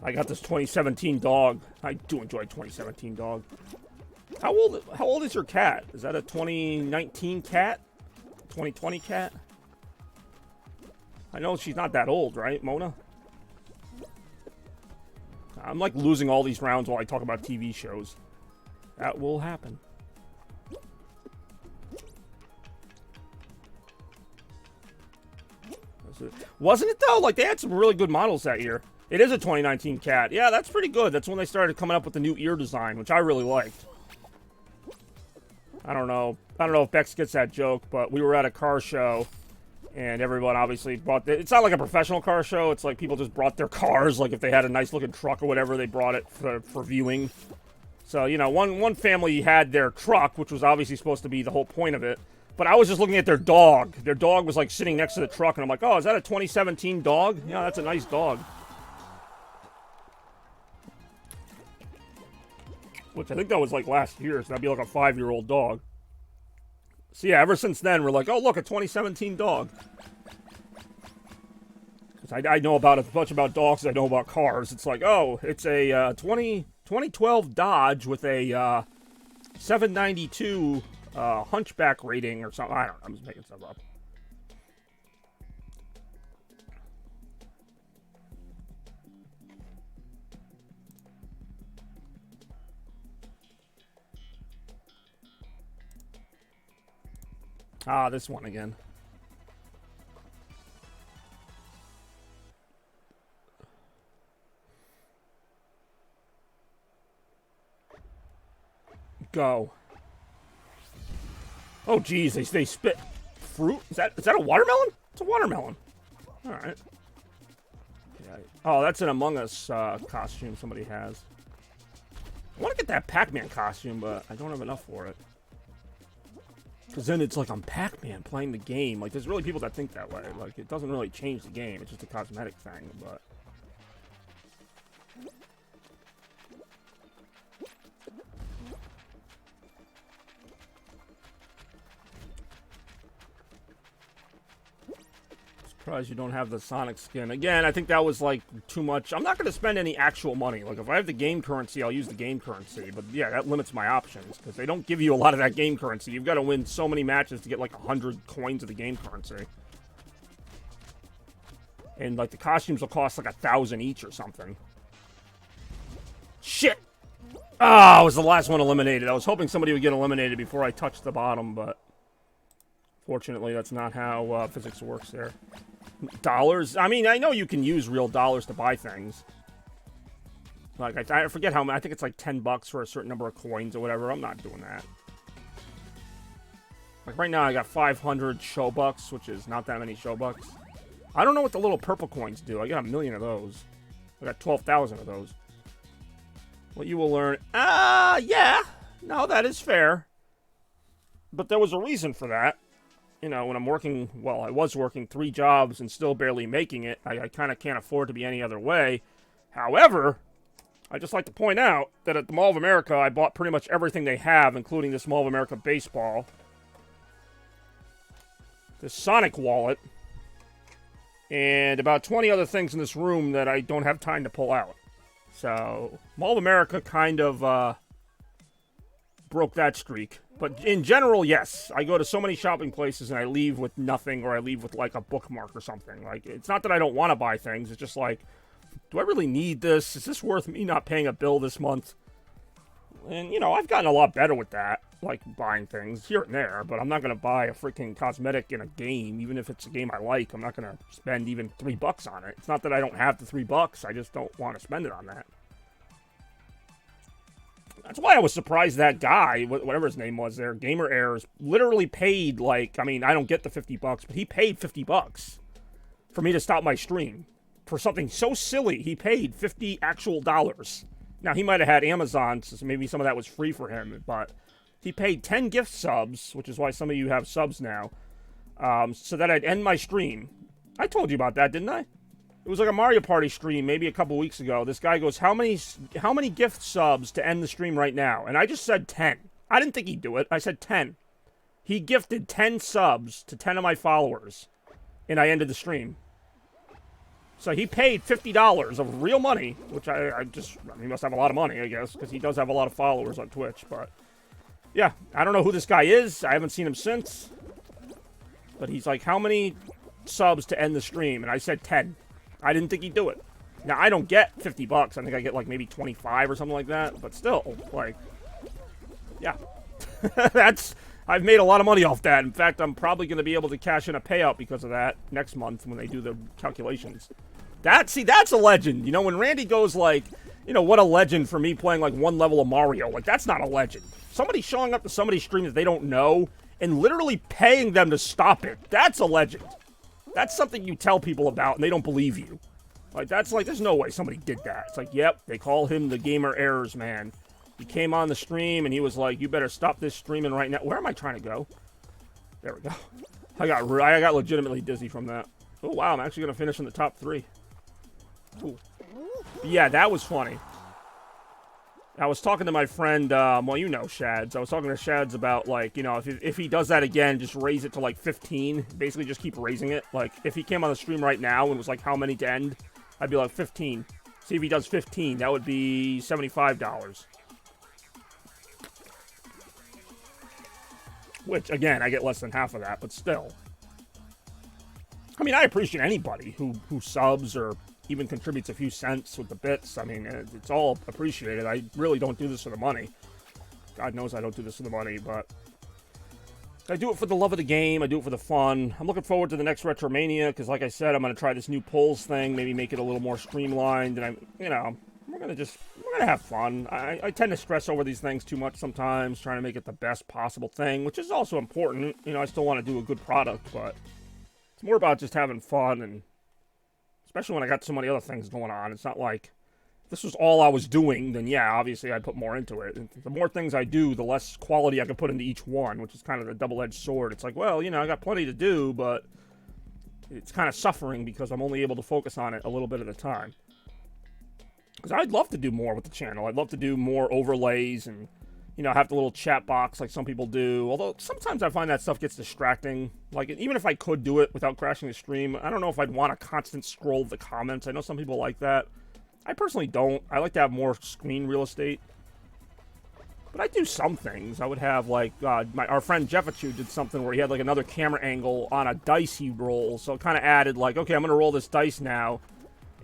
Speaker 2: I got this 2017 dog. I do enjoy 2017 dog. How old is your cat? Is that a 2019 cat? 2020 cat? I know she's not that old, right, Mona? I'm like losing all these rounds while I talk about TV shows. That will happen. Wasn't it, though? Like, they had some really good models that year. It is a 2019 cat. Yeah, that's pretty good. That's when they started coming up with the new ear design, which I really liked. I don't know if Bex gets that joke, but we were at a car show, and everyone obviously brought... It's not like a professional car show. It's like people just brought their cars. Like, if they had a nice-looking truck or whatever, they brought it for viewing. So, you know, one family had their truck, which was obviously supposed to be the whole point of it. But I was just looking at their dog. Their dog was, like, sitting next to the truck, and I'm like, oh, is that a 2017 dog? Yeah, that's a nice dog. Which I think that was, like, last year, so that'd be like a 5-year-old dog. So, yeah, ever since then, we're like, oh, look, a 2017 dog. Because I know about as much about dogs as I know about cars. It's like, oh, it's a 2012 Dodge with a 792 hunchback rating or something. I don't know, I'm just making stuff up. Ah, this one again. Go. Oh, geez, they spit fruit? Is that a watermelon? It's a watermelon. All right. Yeah. Oh, that's an Among Us costume somebody has. I want to get that Pac-Man costume, but I don't have enough for it. Because then it's like I'm Pac-Man playing the game. Like, there's really people that think that way. Like, it doesn't really change the game. It's just a cosmetic thing, but... Surprised you don't have the Sonic skin. Again, I think that was, like, too much. I'm not going to spend any actual money. Like, if I have the game currency, I'll use the game currency. But, yeah, that limits my options. Because they don't give you a lot of that game currency. You've got to win so many matches to get, like, 100 coins of the game currency. And, like, the costumes will cost, like, 1,000 each or something. Shit! Ah, I was the last one eliminated. I was hoping somebody would get eliminated before I touched the bottom, but... Fortunately, that's not how physics works there. Dollars? I mean, I know you can use real dollars to buy things. Like, I forget how much. I think it's like $10 for a certain number of coins or whatever. I'm not doing that. Like, right now, I got 500 Showbucks, which is not that many Showbucks. I don't know what the little purple coins do. I got 1 million of those. I got 12,000 of those. What you will learn... yeah. No, that is fair. But there was a reason for that. You know, when I'm working... Well, I was working 3 jobs and still barely making it. I kind of can't afford to be any other way. However... I'd just like to point out that at the Mall of America, I bought pretty much everything they have, including this Mall of America baseball, this Sonic wallet, and about 20 other things in this room that I don't have time to pull out. So, Mall of America kind of broke that streak. But in general, yes, I go to so many shopping places and I leave with nothing, or I leave with like a bookmark or something. Like, it's not that I don't want to buy things, it's just like, do I really need this? Is this worth me not paying a bill this month? And, you know, I've gotten a lot better with that, like buying things here and there, but I'm not going to buy a freaking cosmetic in a game, even if it's a game I like. I'm not going to spend even $3 on it. It's not that I don't have the $3, I just don't want to spend it on that. That's why I was surprised that guy, whatever his name was there, Gamer Airs, literally paid, like, I mean, I don't get the $50, but he paid $50 for me to stop my stream. For something so silly, he paid $50 actual dollars. Now, he might have had Amazon, so maybe some of that was free for him, but he paid 10 gift subs, which is why some of you have subs now, so that I'd end my stream. I told you about that, didn't I? It was like a Mario Party stream maybe a couple weeks ago. This guy goes, how many gift subs to end the stream right now? And I just said 10. I didn't think he'd do it. I said 10. He gifted 10 subs to 10 of my followers, and I ended the stream. So he paid $50 of real money, which he must have a lot of money, I guess, because he does have a lot of followers on Twitch, but yeah, I don't know who this guy is. I haven't seen him since, but he's like, how many subs to end the stream? And I said 10. I didn't think he'd do it. Now, I don't get $50. I think I get like maybe 25 or something like that, but still, like, yeah. I've made a lot of money off that. In fact, I'm probably going to be able to cash in a payout because of that next month when they do the calculations. That's a legend. You know, when Randy goes like, you know, what a legend for me playing like one level of Mario. Like, that's not a legend. Somebody showing up to somebody's stream that they don't know and literally paying them to stop it. That's a legend. That's something you tell people about and they don't believe you. Like, that's like, there's no way somebody did that. It's like, yep, they call him the Gamer Errors man. He came on the stream, and he was like, you better stop this streaming right now. Where am I trying to go? There we go. I got legitimately dizzy from that. Oh, wow, I'm actually going to finish in the top 3. Cool. Yeah, that was funny. I was talking to my friend, well, you know Shads. I was talking to Shads about, like, you know, if he does that again, just raise it to, like, 15. Basically, just keep raising it. Like, if he came on the stream right now and was like, how many to end? I'd be like, 15. See if he does 15. That would be $75. Which, again, I get less than half of that, but still. I mean, I appreciate anybody who subs or even contributes a few cents with the bits. I mean, it's all appreciated. I really don't do this for the money. God knows I don't do this for the money, but I do it for the love of the game. I do it for the fun. I'm looking forward to the next Retromania, because like I said, I'm going to try this new polls thing, maybe make it a little more streamlined, and we're going to have fun. I tend to stress over these things too much sometimes, trying to make it the best possible thing, which is also important. You know, I still want to do a good product, but it's more about just having fun, and especially when I got so many other things going on. It's not like if this was all I was doing, then yeah, obviously I'd put more into it. And the more things I do, the less quality I can put into each one, which is kind of the double-edged sword. It's like, well, you know, I got plenty to do, but it's kind of suffering because I'm only able to focus on it a little bit at a time. Because I'd love to do more with the channel. I'd love to do more overlays and, you know, have the little chat box like some people do. Although sometimes I find that stuff gets distracting. Like, even if I could do it without crashing the stream, I don't know if I'd want a constant scroll of the comments. I know some people like that. I personally don't. I like to have more screen real estate. But I do some things. I would have, like, our friend Jeffachu did something where he had, like, another camera angle on a dice he rolls. So it kind of added, like, okay, I'm going to roll this dice now.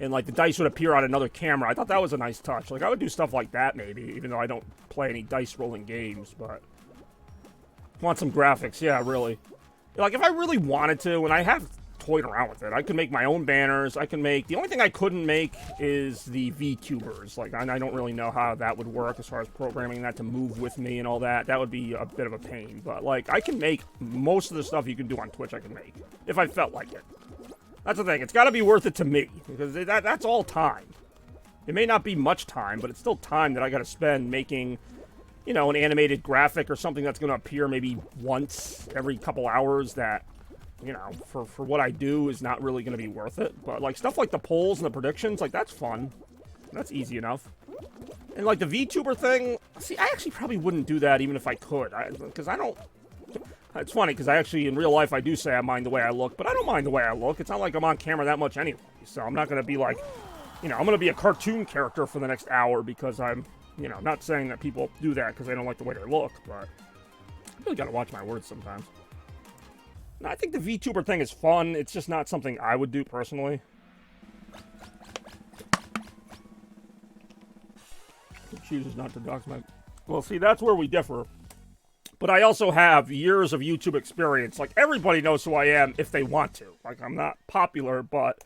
Speaker 2: And, like, the dice would appear on another camera. I thought that was a nice touch. Like, I would do stuff like that, maybe, even though I don't play any dice rolling games, but want some graphics. Yeah, really. Like, if I really wanted to, and I have toyed around with it, I could make my own banners. I can make... The only thing I couldn't make is the VTubers. Like, I don't really know how that would work as far as programming that to move with me and all that. That would be a bit of a pain. But, like, I can make most of the stuff you can do on Twitch I can make, if I felt like it. That's the thing. It's got to be worth it to me, because that's all time. It may not be much time, but it's still time that I got to spend making... You know, an animated graphic or something that's going to appear maybe once every couple hours that, you know, for what I do is not really going to be worth it. But, like, stuff like the polls and the predictions, like, that's fun. That's easy enough. And, like, the VTuber thing, see, I actually probably wouldn't do that even if I could. Because I don't... It's funny, because I actually, in real life, I do say I mind the way I look, but I don't mind the way I look. It's not like I'm on camera that much anyway. So I'm not going to be like, you know, I'm going to be a cartoon character for the next hour because I'm... You know, not saying that people do that because they don't like the way they look, but I really gotta watch my words sometimes. No, I think the VTuber thing is fun. It's just not something I would do personally. He chooses not to dox my... Well, see, that's where we differ. But I also have years of YouTube experience. Like, everybody knows who I am if they want to. Like, I'm not popular, but...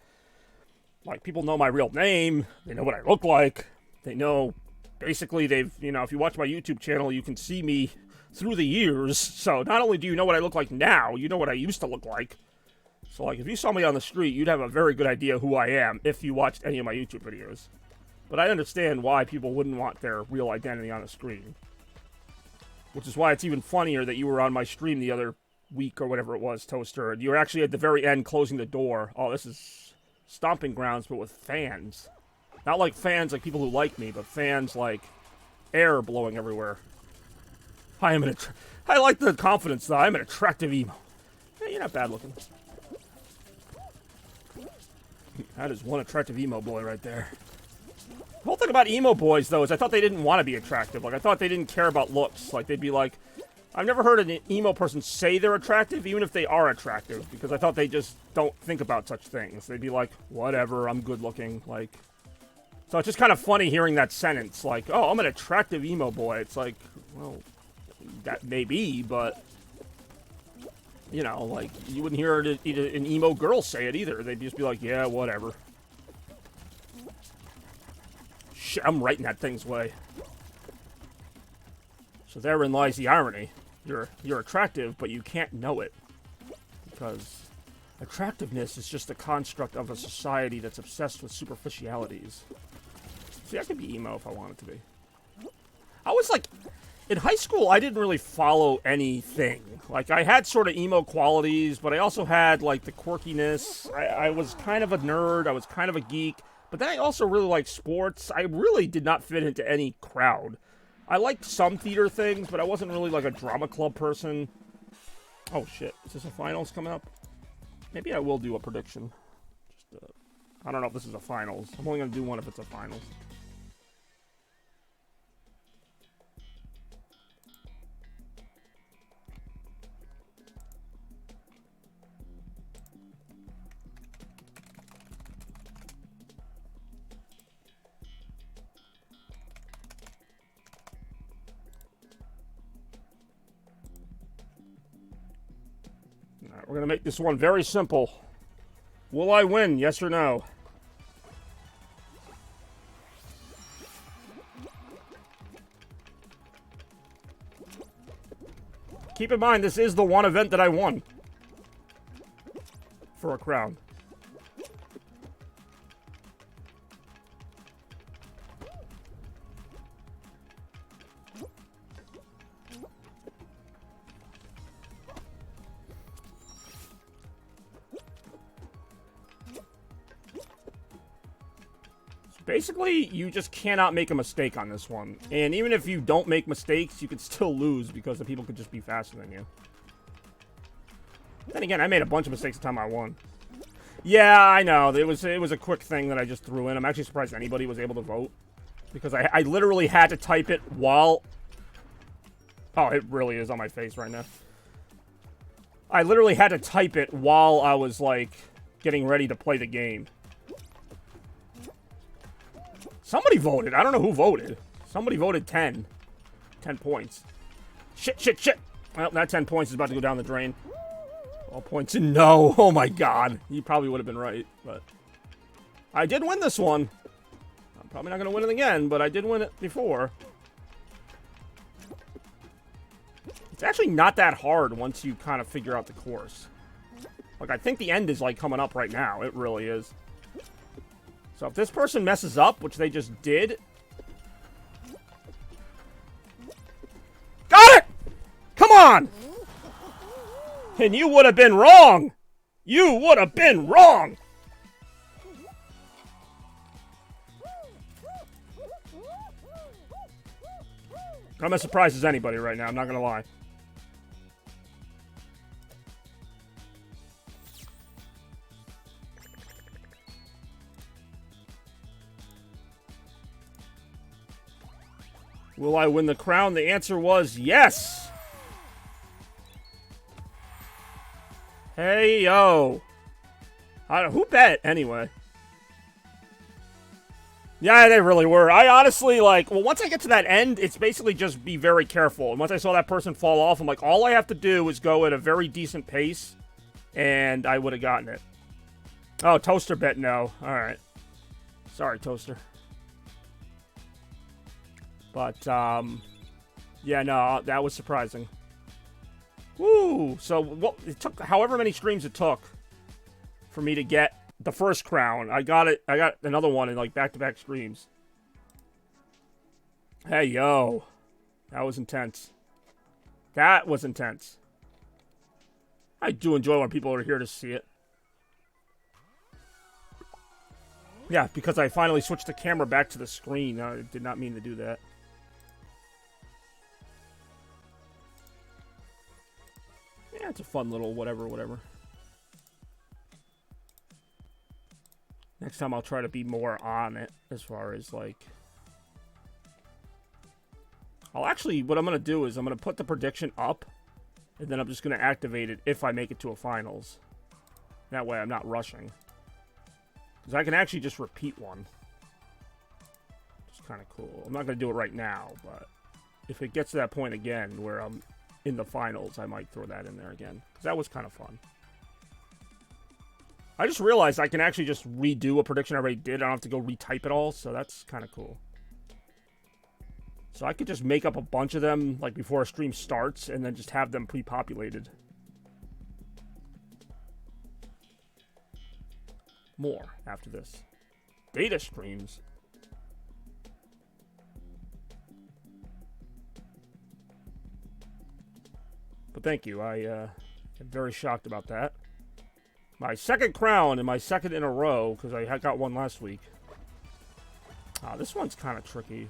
Speaker 2: Like, people know my real name. They know what I look like. They know... Basically, they've, you know, if you watch my YouTube channel, you can see me through the years. So not only do you know what I look like now, you know what I used to look like. So, like, if you saw me on the street, you'd have a very good idea who I am if you watched any of my YouTube videos. But I understand why people wouldn't want their real identity on the screen. Which is why it's even funnier that you were on my stream the other week or whatever it was, Toaster. And you were actually at the very end closing the door. Oh, this is Stomping Grounds, but with fans. Not like fans like people who like me, but fans like air blowing everywhere. I like the confidence, though. I'm an attractive emo. Hey, you're not bad looking. That is one attractive emo boy right there. The whole thing about emo boys, though, is I thought they didn't want to be attractive. Like, I thought they didn't care about looks. Like, they'd be like... I've never heard an emo person say they're attractive, even if they are attractive, because I thought they just don't think about such things. They'd be like, whatever, I'm good looking, like... So it's just kind of funny hearing that sentence, like, oh, I'm an attractive emo boy. It's like, well, that may be, but, you know, like, you wouldn't hear an emo girl say it either. They'd just be like, yeah, whatever. Shit, I'm right in that thing's way. So therein lies the irony. You're attractive, but you can't know it. Because attractiveness is just a construct of a society that's obsessed with superficialities. See, I could be emo if I wanted to be. I was like... In high school, I didn't really follow anything. Like, I had sort of emo qualities, but I also had, like, the quirkiness. I was kind of a nerd. I was kind of a geek. But then I also really liked sports. I really did not fit into any crowd. I liked some theater things, but I wasn't really, like, a drama club person. Oh, shit. Is this a finals coming up? Maybe I will do a prediction. Just, I don't know if this is a finals. I'm only going to do one if it's a finals. We're going to make this one very simple. Will I win? Yes or no? Keep in mind, this is the one event that I won. For a crown. Basically, you just cannot make a mistake on this one. And even if you don't make mistakes, you can still lose because the people could just be faster than you. Then again, I made a bunch of mistakes the time I won. Yeah, I know. It was a quick thing that I just threw in. I'm actually surprised anybody was able to vote. Because I literally had to type it while... Oh, it really is on my face right now. I literally had to type it while I was, like, getting ready to play the game. Somebody voted. I don't know who voted. Somebody voted 10. 10 points. Shit, shit, shit. Well, that 10 points is about to go down the drain. All points in no. Oh my god. You probably would have been right, but I did win this one. I'm probably not going to win it again, but I did win it before. It's actually not that hard once you kind of figure out the course. Like, I think the end is, like, coming up right now. It really is. So if this person messes up, which they just did... Got it! Come on! And you would have been wrong! You would have been wrong! I'm as surprised as anybody right now, I'm not gonna lie. Will I win the crown? The answer was yes! Hey, yo. Who bet, anyway? Yeah, they really were. I honestly, like, well, once I get to that end, it's basically just be very careful. And once I saw that person fall off, I'm like, all I have to do is go at a very decent pace, and I would have gotten it. Oh, Toaster bet no. Alright. Sorry, Toaster. But, yeah, no, that was surprising. Woo! So, well, it took however many streams it took for me to get the first crown. I got another one in, like, back-to-back streams. Hey, yo. That was intense. That was intense. I do enjoy when people are here to see it. Yeah, because I finally switched the camera back to the screen. I did not mean to do that. Yeah, it's a fun little whatever. Next time I'll try to be more on it as far as, like... I'll actually, what I'm going to do is I'm going to put the prediction up, and then I'm just going to activate it if I make it to a finals. That way I'm not rushing. Because I can actually just repeat one. Which is kind of cool. I'm not going to do it right now, but if it gets to that point again where I'm in the finals, I might throw that in there again. Because that was kind of fun. I just realized I can actually just redo a prediction I already did. I don't have to go retype it all, so that's kind of cool. So I could just make up a bunch of them, like, before a stream starts, and then just have them pre-populated. More after this. Data streams. But thank you. I am very shocked about that. My second crown and my second in a row, because I got one last week. This one's kind of tricky.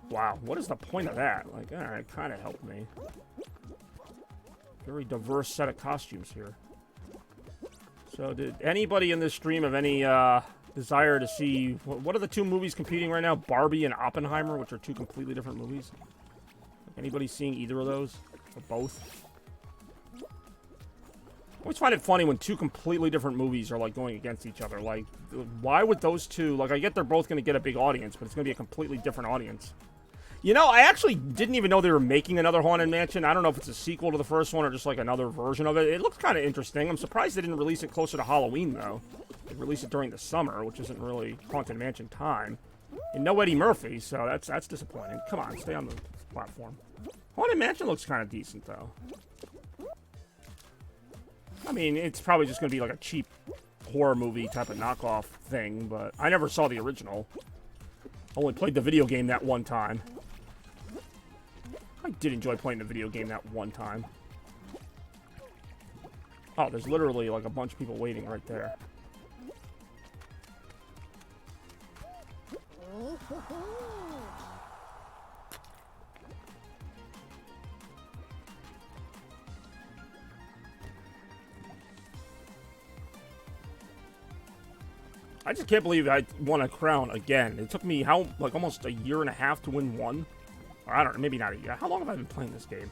Speaker 2: Wow, what is the point of that? Like, alright, kind of helped me. Very diverse set of costumes here. So, did anybody in this stream have any desire to see... What are the two movies competing right now? Barbie and Oppenheimer, which are two completely different movies. Anybody seeing either of those? Or both? I always find it funny when two completely different movies are, like, going against each other. Like, why would those two... Like, I get they're both going to get a big audience, but it's going to be a completely different audience. You know, I actually didn't even know they were making another Haunted Mansion. I don't know if it's a sequel to the first one or just, like, another version of it. It looks kind of interesting. I'm surprised they didn't release it closer to Halloween, though. They released it during the summer, which isn't really Haunted Mansion time. And no Eddie Murphy, so that's disappointing. Come on, stay on the platform. Haunted Mansion looks kind of decent, though. I mean, it's probably just going to be like a cheap horror movie type of knockoff thing, but I never saw the original. Only played the video game that one time. I did enjoy playing the video game that one time. Oh, there's literally like a bunch of people waiting right there. I just can't believe I won a crown again. It took me, like almost a year and a half to win one? Or I don't know, maybe not a year. How long have I been playing this game?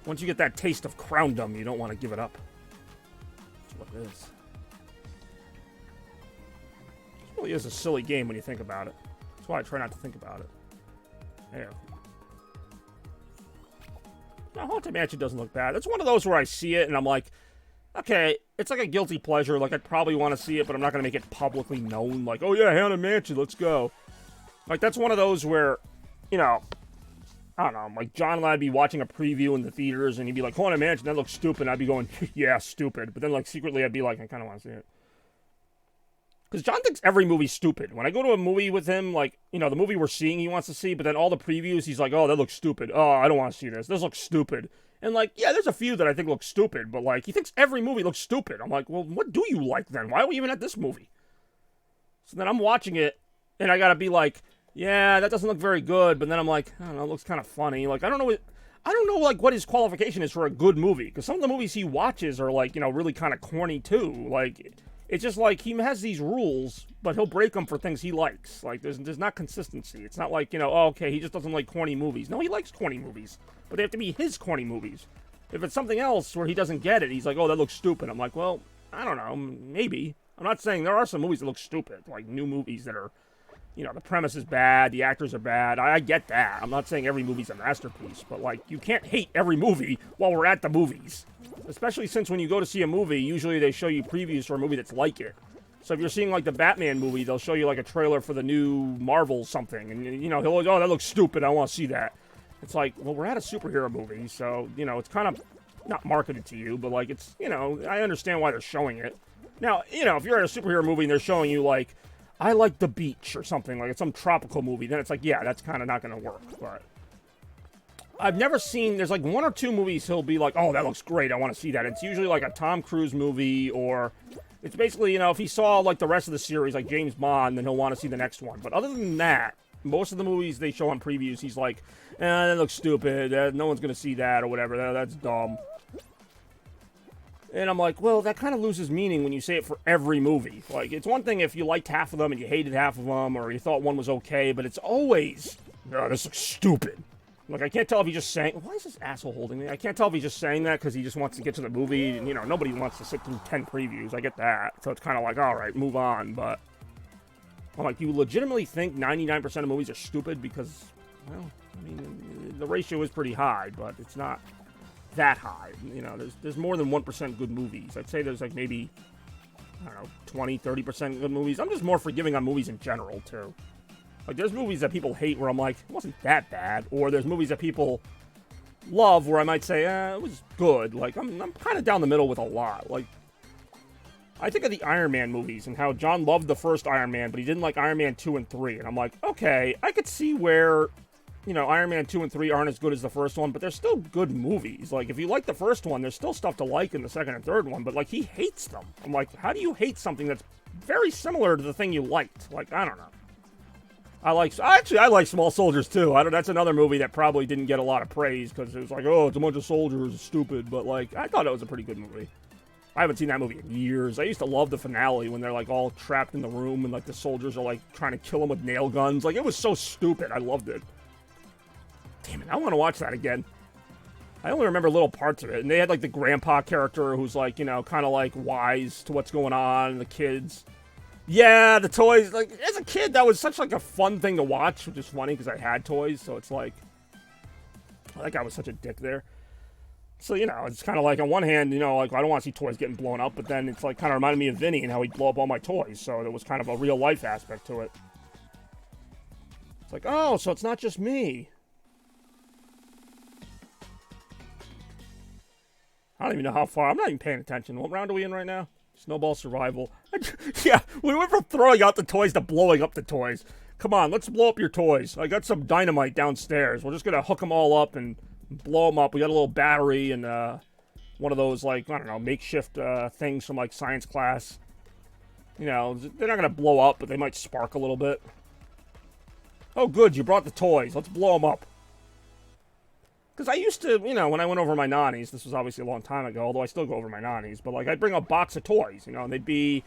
Speaker 2: Once you get that taste of crowndom, you don't want to give it up. That's what it is. It really is a silly game when you think about it. That's why I try not to think about it. There. No, Haunted Mansion doesn't look bad. It's one of those where I see it and I'm like, okay, it's like a guilty pleasure. Like, I'd probably want to see it, but I'm not going to make it publicly known. Like, oh yeah, Haunted Mansion, let's go. Like, that's one of those where, you know, I don't know, like, John and I'd be watching a preview in the theaters, and he'd be like, Haunted Mansion, that looks stupid. And I'd be going, yeah, stupid. But then, like, secretly I'd be like, I kind of want to see it. Because John thinks every movie's stupid. When I go to a movie with him, like, you know, the movie we're seeing he wants to see, but then all the previews, he's like, oh, that looks stupid. Oh, I don't want to see this. This looks stupid. And, like, yeah, there's a few that I think look stupid, but, like, he thinks every movie looks stupid. I'm like, well, what do you like then? Why are we even at this movie? So then I'm watching it, and I gotta be like, yeah, that doesn't look very good, but then I'm like, I don't know, it looks kind of funny. Like, I don't know, like, what his qualification is for a good movie, because some of the movies he watches are, like, you know, really kind of corny, too. Like, it's just like he has these rules, but he'll break them for things he likes. Like, there's not consistency. It's not like, you know, oh, okay, he just doesn't like corny movies. No, he likes corny movies, but they have to be his corny movies. If it's something else where he doesn't get it, he's like, oh, that looks stupid. I'm like, well, I don't know, maybe. I'm not saying there are some movies that look stupid, like new movies that are, you know, the premise is bad, the actors are bad. I get that. I'm not saying every movie's a masterpiece, but, like, you can't hate every movie while we're at the movies. Especially since when you go to see a movie, usually they show you previews for a movie that's like it. So if you're seeing, like, the Batman movie, they'll show you, like, a trailer for the new Marvel something. And, you know, he'll go, oh, that looks stupid, I want to see that. It's like, well, we're at a superhero movie, so, you know, it's kind of not marketed to you, but, like, it's, you know, I understand why they're showing it. Now, you know, if you're at a superhero movie and they're showing you, like, I like the beach or something, like it's some tropical movie, then it's like, yeah, that's kind of not going to work. But I've never seen, there's like one or two movies he'll be like, oh, that looks great, I want to see that. It's usually like a Tom Cruise movie, or it's basically, you know, if he saw like the rest of the series, like James Bond, then he'll want to see the next one. But other than that, most of the movies they show on previews, he's like, that looks stupid, no one's going to see that, or whatever, that's dumb. And I'm like, well, that kind of loses meaning when you say it for every movie. Like, it's one thing if you liked half of them and you hated half of them, or you thought one was okay, but it's always, no, this looks stupid. Like, I can't tell if he's just saying, why is this asshole holding me? I can't tell if he's just saying that because he just wants to get to the movie. And, you know, nobody wants to sit through 10 previews. I get that. So it's kind of like, all right, move on. But I'm like, you legitimately think 99% of movies are stupid? Because, well, I mean, the ratio is pretty high, but it's not that high. You know, there's more than 1% good movies. I'd say there's like maybe, I don't know, 20, 30% good movies. I'm just more forgiving on movies in general, too. Like, there's movies that people hate where I'm like, it wasn't that bad. Or there's movies that people love where I might say, it was good. Like, I'm kind of down the middle with a lot. Like, I think of the Iron Man movies and how John loved the first Iron Man, but he didn't like Iron Man 2 and 3. And I'm like, okay, I could see where, you know, Iron Man 2 and 3 aren't as good as the first one, but they're still good movies. Like, if you like the first one, there's still stuff to like in the second and third one, but, like, he hates them. I'm like, how do you hate something that's very similar to the thing you liked? Like, I don't know. I like Small Soldiers, too. That's another movie that probably didn't get a lot of praise, because it was like, oh, it's a bunch of soldiers, it's stupid, but, like, I thought it was a pretty good movie. I haven't seen that movie in years. I used to love the finale when they're, like, all trapped in the room, and, like, the soldiers are, like, trying to kill them with nail guns. Like, it was so stupid. I loved it. Damn it, I want to watch that again. I only remember little parts of it. And they had, like, the grandpa character who's, like, you know, kind of, like, wise to what's going on, and the kids. Yeah, the toys. Like, as a kid, that was such, like, a fun thing to watch, which is funny because I had toys, so it's like, that guy was such a dick there. So, you know, it's kind of like, on one hand, you know, like, I don't want to see toys getting blown up, but then it's, like, kind of reminded me of Vinny and how he'd blow up all my toys, so there was kind of a real-life aspect to it. It's like, oh, so it's not just me. I don't even know how far. I'm not even paying attention. What round are we in right now? Snowball Survival. Yeah, we went from throwing out the toys to blowing up the toys. Come on, let's blow up your toys. I got some dynamite downstairs. We're just going to hook them all up and blow them up. We got a little battery and one of those, like, I don't know, makeshift things from, like, science class. You know, they're not going to blow up, but they might spark a little bit. Oh, good, you brought the toys. Let's blow them up. Because I used to, you know, when I went over my nannies, this was obviously a long time ago, although I still go over my nannies, but, like, I'd bring a box of toys, you know, and they'd be,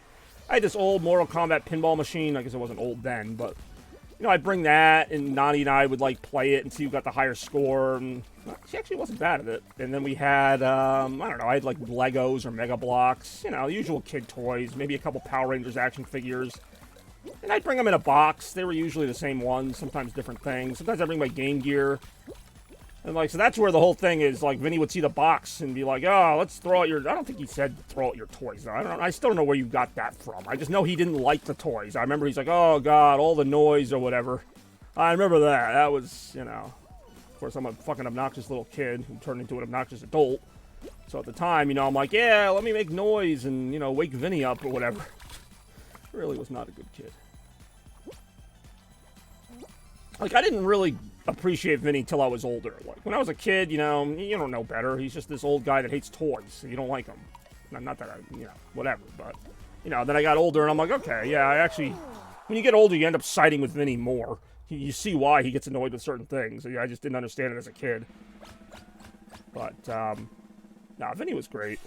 Speaker 2: I had this old Mortal Kombat pinball machine. I guess it wasn't old then, but, you know, I'd bring that, and Nani and I would, like, play it and see who got the higher score, and she actually wasn't bad at it. And then we had, I don't know, I had, like, Legos or Mega Bloks, you know, the usual kid toys, maybe a couple Power Rangers action figures. And I'd bring them in a box. They were usually the same ones, sometimes different things. Sometimes I'd bring my Game Gear. And, like, so that's where the whole thing is. Like, Vinny would see the box and be like, oh, let's throw out your... I don't think he said throw out your toys, though. I still don't know where you got that from. I just know he didn't like the toys. I remember he's like, oh, God, all the noise or whatever. I remember that. That was, you know... Of course, I'm a fucking obnoxious little kid who turned into an obnoxious adult. So at the time, you know, I'm like, yeah, let me make noise and, you know, wake Vinny up or whatever. Really was not a good kid. Like, I didn't really appreciate Vinny till I was older. Like, when I was a kid, you know, you don't know better. He's just this old guy that hates toys, so you don't like him. Not that I, you know, whatever, but, you know, then I got older and I'm like, okay, yeah, I actually, when you get older, you end up siding with Vinny more. You see why he gets annoyed with certain things. I just didn't understand it as a kid. But, nah, Vinny was great.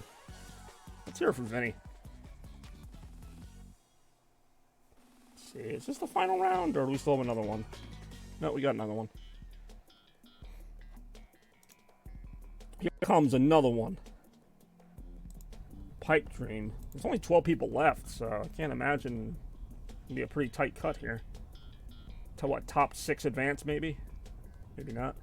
Speaker 2: Let's hear it from Vinny. Let's see, is this the final round, or do we still have another one? No, we got another one. Here comes another one. Pipe dream. There's only 12 people left, so I can't imagine it'll be a pretty tight cut here. To what, top 6 advance, maybe? Maybe not.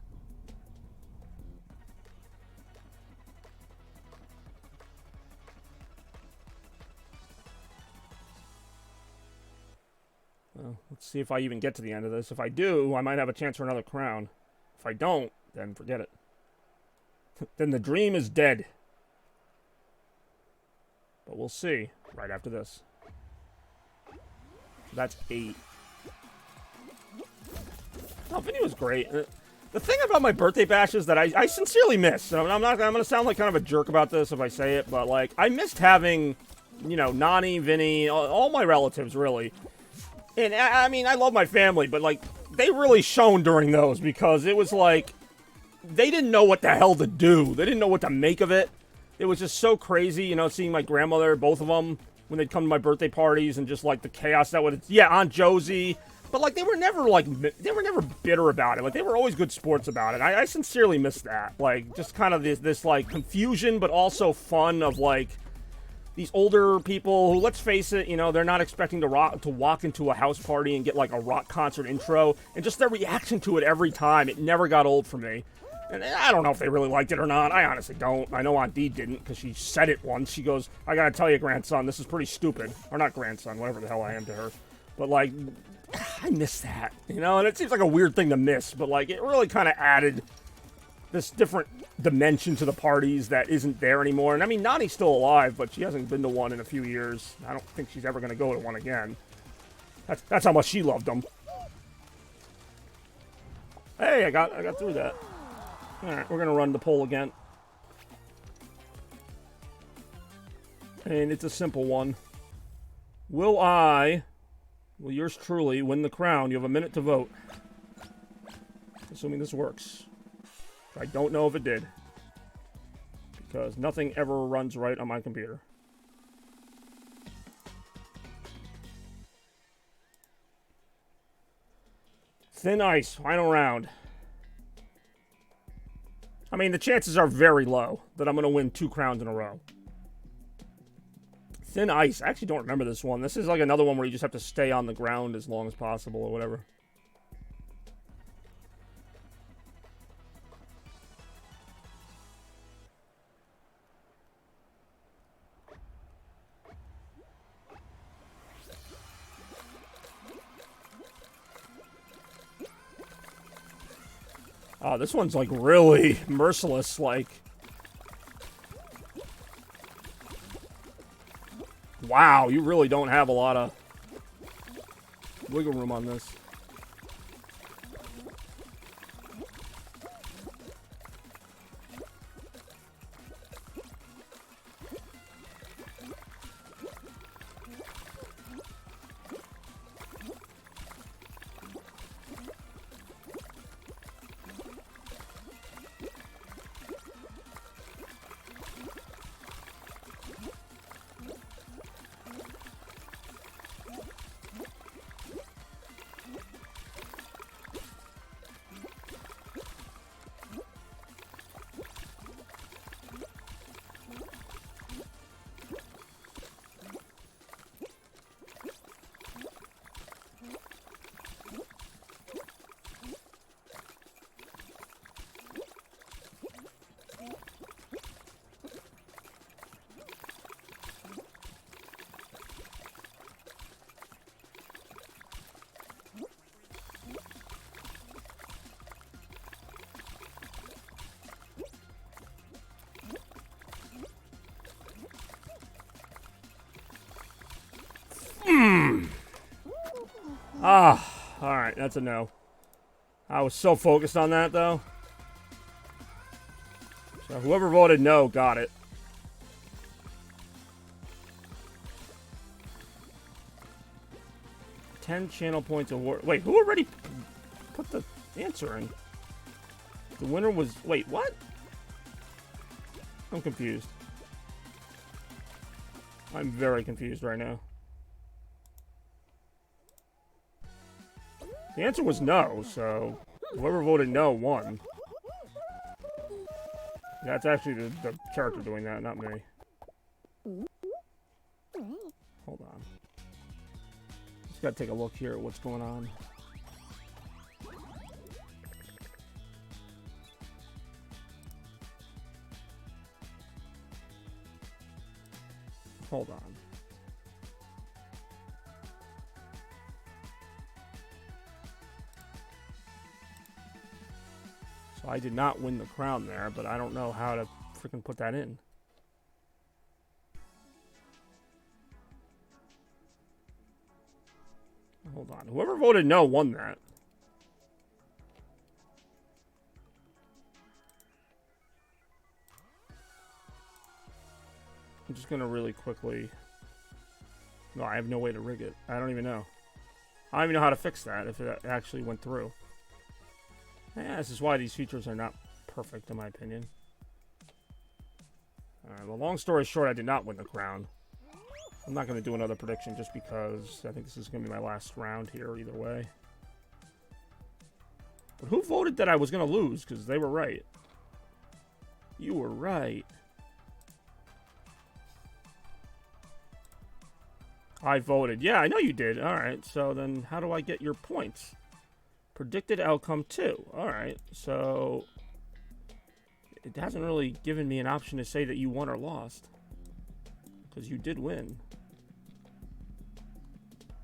Speaker 2: Well, let's see if I even get to the end of this. If I do, I might have a chance for another crown. If I don't, then forget it. Then the dream is dead. But we'll see right after this. That's 8. Oh, Vinny was great. The thing about my birthday bashes that I sincerely miss, and I'm going to sound like kind of a jerk about this if I say it, but, like, I missed having, you know, Nani, Vinny, all my relatives, really. And, I mean, I love my family, but, like, they really shone during those because it was, like, they didn't know what the hell to do. They didn't know what to make of it. It was just so crazy, you know, seeing my grandmother, both of them, when they'd come to my birthday parties and just, like, the chaos that would... Yeah, Aunt Josie... But, like, they were never bitter about it. Like, they were always good sports about it. I sincerely miss that. Like, just kind of this, like, confusion, but also fun of, like, these older people who, let's face it, you know, they're not expecting to walk into a house party and get, like, a rock concert intro. And just their reaction to it every time. It never got old for me. And I don't know if they really liked it or not. I honestly don't. I know Aunt Dee didn't, because she said it once. She goes, I gotta tell you, grandson, this is pretty stupid. Or not grandson, whatever the hell I am to her. But, like... I miss that, you know, and it seems like a weird thing to miss, but, like, it really kind of added this different dimension to the parties that isn't there anymore. And, I mean, Nani's still alive, but she hasn't been to one in a few years. I don't think she's ever going to go to one again. That's how much she loved them. Hey, I got through that. All right, we're going to run the poll again. And it's a simple one. Will yours truly win the crown? You have a minute to vote. Assuming this works. I don't know if it did. Because nothing ever runs right on my computer. Thin ice, final round. I mean, the chances are very low that I'm going to win 2 crowns in a row. Thin ice. I actually don't remember this one. This is like another one where you just have to stay on the ground as long as possible or whatever. Oh, this one's like really merciless, like... Wow, you really don't have a lot of wiggle room on this. Ah, alright, that's a no. I was so focused on that, though. So whoever voted no got it. $10 channel points award. Wait, who already put the answer in? The winner was... Wait, what? I'm confused. I'm very confused right now. The answer was no, so whoever voted no won. That's actually the character doing that, not me. Hold on. Just gotta take a look here at what's going on. Hold on. So I did not win the crown there, but I don't know how to freaking put that in. Hold on. Whoever voted no won that. I'm just gonna really quickly... No, I have no way to rig it. I don't even know. I don't even know how to fix that if it actually went through. Yeah, this is why these features are not perfect, in my opinion. Alright, well, long story short, I did not win the crown. I'm not going to do another prediction just because I think this is going to be my last round here either way. But who voted that I was going to lose? Because they were right. You were right. I voted. Yeah, I know you did. Alright, so then how do I get your points? Predicted outcome 2. Alright, so... It hasn't really given me an option to say that you won or lost. Because you did win.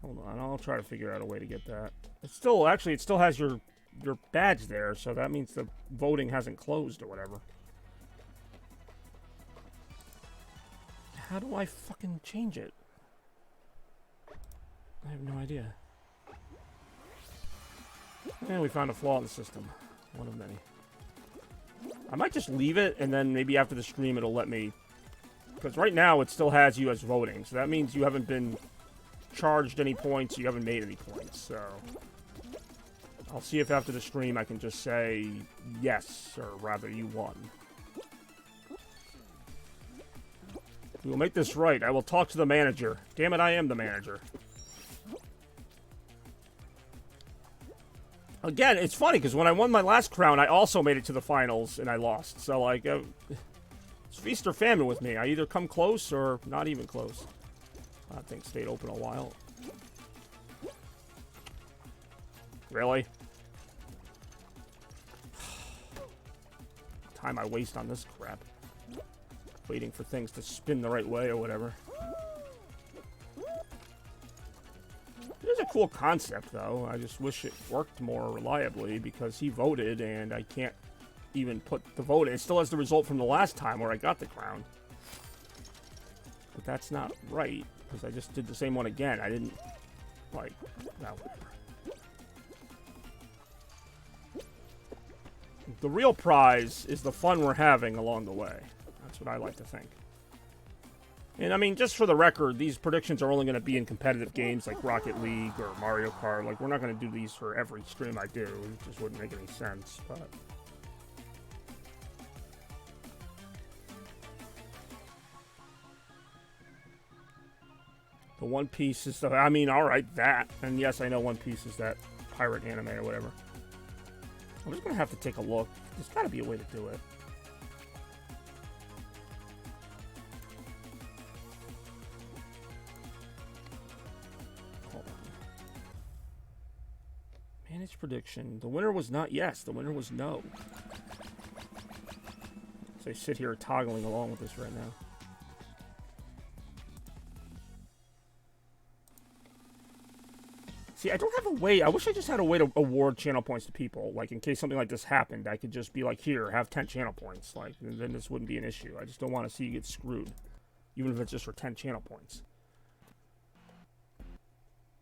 Speaker 2: Hold on, I'll try to figure out a way to get that. It's still, actually, it still has your badge there, so that means the voting hasn't closed or whatever. How do I fucking change it? I have no idea. And we found a flaw in the system. One of many. I might just leave it, and then maybe after the stream it'll let me... Because right now it still has you as voting, so that means you haven't been charged any points, you haven't made any points, so... I'll see if after the stream I can just say yes, or rather you won. We will make this right. I will talk to the manager. Damn it, I am the manager. Again, it's funny, because when I won my last crown, I also made it to the finals, and I lost. So, like, it's feast or famine with me. I either come close or not even close. That thing stayed open a while. Really? Time I waste on this crap. Waiting for things to spin the right way or whatever. It is a cool concept, though. I just wish it worked more reliably because he voted and I can't even put the vote in. It still has the result from the last time where I got the crown. But that's not right because I just did the same one again. I didn't, like, no. The real prize is the fun we're having along the way. That's what I like to think. And I mean, just for the record, these predictions are only going to be in competitive games like Rocket League or Mario Kart. Like, we're not going to do these for every stream I do. It just wouldn't make any sense, but... The One Piece is the... I mean, alright, that. And yes, I know One Piece is that pirate anime or whatever. I'm just going to have to take a look. There's got to be a way to do it. Hold on. Manage prediction. The winner was not yes. The winner was no. So I sit here toggling along with this right now. See, I don't have a way. I wish I just had a way to award channel points to people. Like, in case something like this happened, I could just be like, here, have 10 channel points. Like, and then this wouldn't be an issue. I just don't want to see you get screwed. Even if it's just for 10 channel points.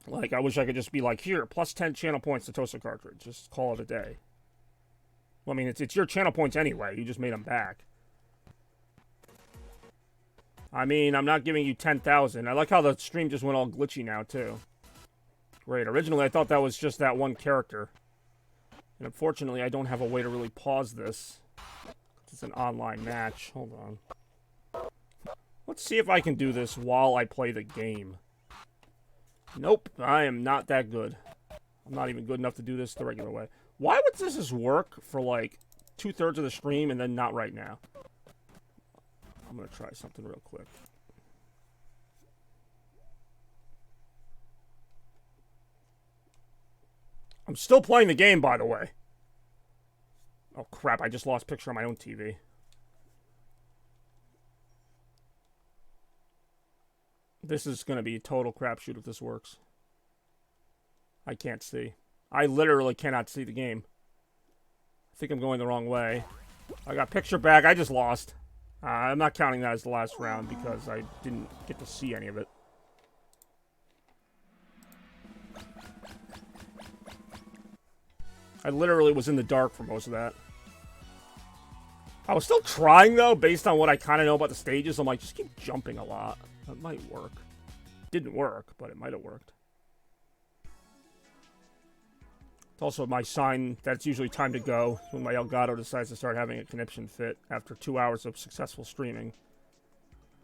Speaker 2: Like, I wish I could just be like, here, plus 10 channel points to toaster cartridge. Just call it a day. Well, I mean, it's your channel points anyway. You just made them back. I mean, I'm not giving you 10,000. I like how the stream just went all glitchy now, too. Great. Originally, I thought that was just that one character. And unfortunately, I don't have a way to really pause this. It's an online match. Hold on. Let's see if I can do this while I play the game. Nope, I am not that good. I'm not even good enough to do this the regular way. Why would this just work for like 2/3 of the stream and then not right now? I'm gonna try something real quick. I'm still playing the game, by the way. Oh crap, I just lost picture on my own TV. This is gonna be a total crapshoot if this works. I can't see. I literally cannot see the game. I think I'm going the wrong way. I got picture back. I just lost. I'm not counting that as the last round because I didn't get to see any of it. I literally was in the dark for most of that. I was still trying, though, based on what I kind of know about the stages. I'm like, just keep jumping a lot. That might work. Didn't work, but it might have worked. It's also my sign that it's usually time to go when my Elgato decides to start having a conniption fit after 2 hours of successful streaming.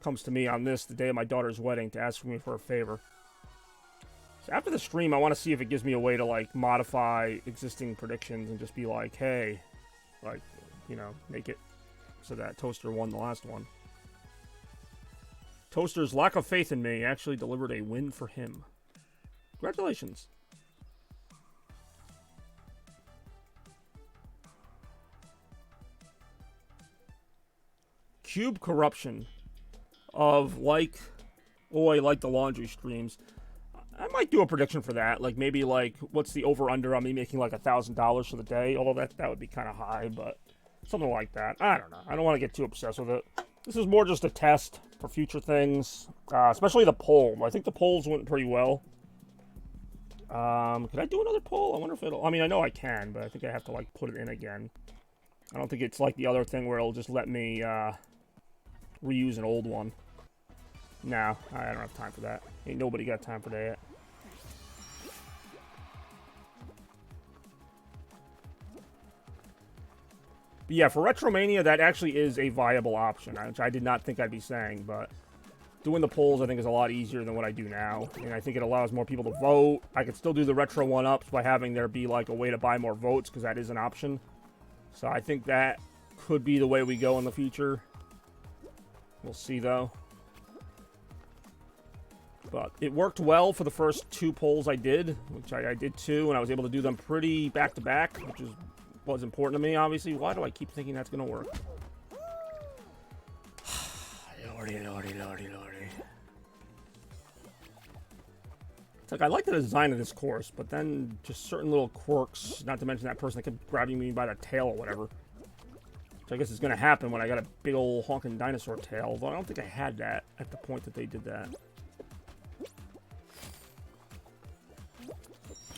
Speaker 2: Comes to me on this, the day of my daughter's wedding, to ask me for a favor. So after the stream, I want to see if it gives me a way to, like, modify existing predictions and just be like, hey, like, you know, make it so that Toaster won the last one. Toaster's lack of faith in me actually delivered a win for him. Congratulations. Cube corruption of like the laundry streams. I might do a prediction for that. Like maybe like what's the over under on me making like $1,000 for the day? Although that would be kind of high, but something like that. I don't know. I don't want to get too obsessed with it. This is more just a test for future things, especially the poll. I think the polls went pretty well. Could I do another poll? I wonder if it'll... I mean, I know I can, but I think I have to, like, put it in again. I don't think it's like the other thing where it'll just let me, reuse an old one. No, I don't have time for that. Ain't nobody got time for that. But yeah, for Retromania, that actually is a viable option, which I did not think I'd be saying, but doing the polls, I think, is a lot easier than what I do now. And I think it allows more people to vote. I could still do the Retro 1-ups by having there be, like, a way to buy more votes, because that is an option. So I think that could be the way we go in the future. We'll see, though. But it worked well for the first 2 polls I did, which I did 2, and I was able to do them pretty back-to-back, which was important to me, obviously. Why do I keep thinking that's going to work? Lordy, lordy, lordy, lordy. It's like, I like the design of this course, but then just certain little quirks, not to mention that person that kept grabbing me by the tail or whatever. Which I guess is going to happen when I got a big old honking dinosaur tail, although I don't think I had that at the point that they did that.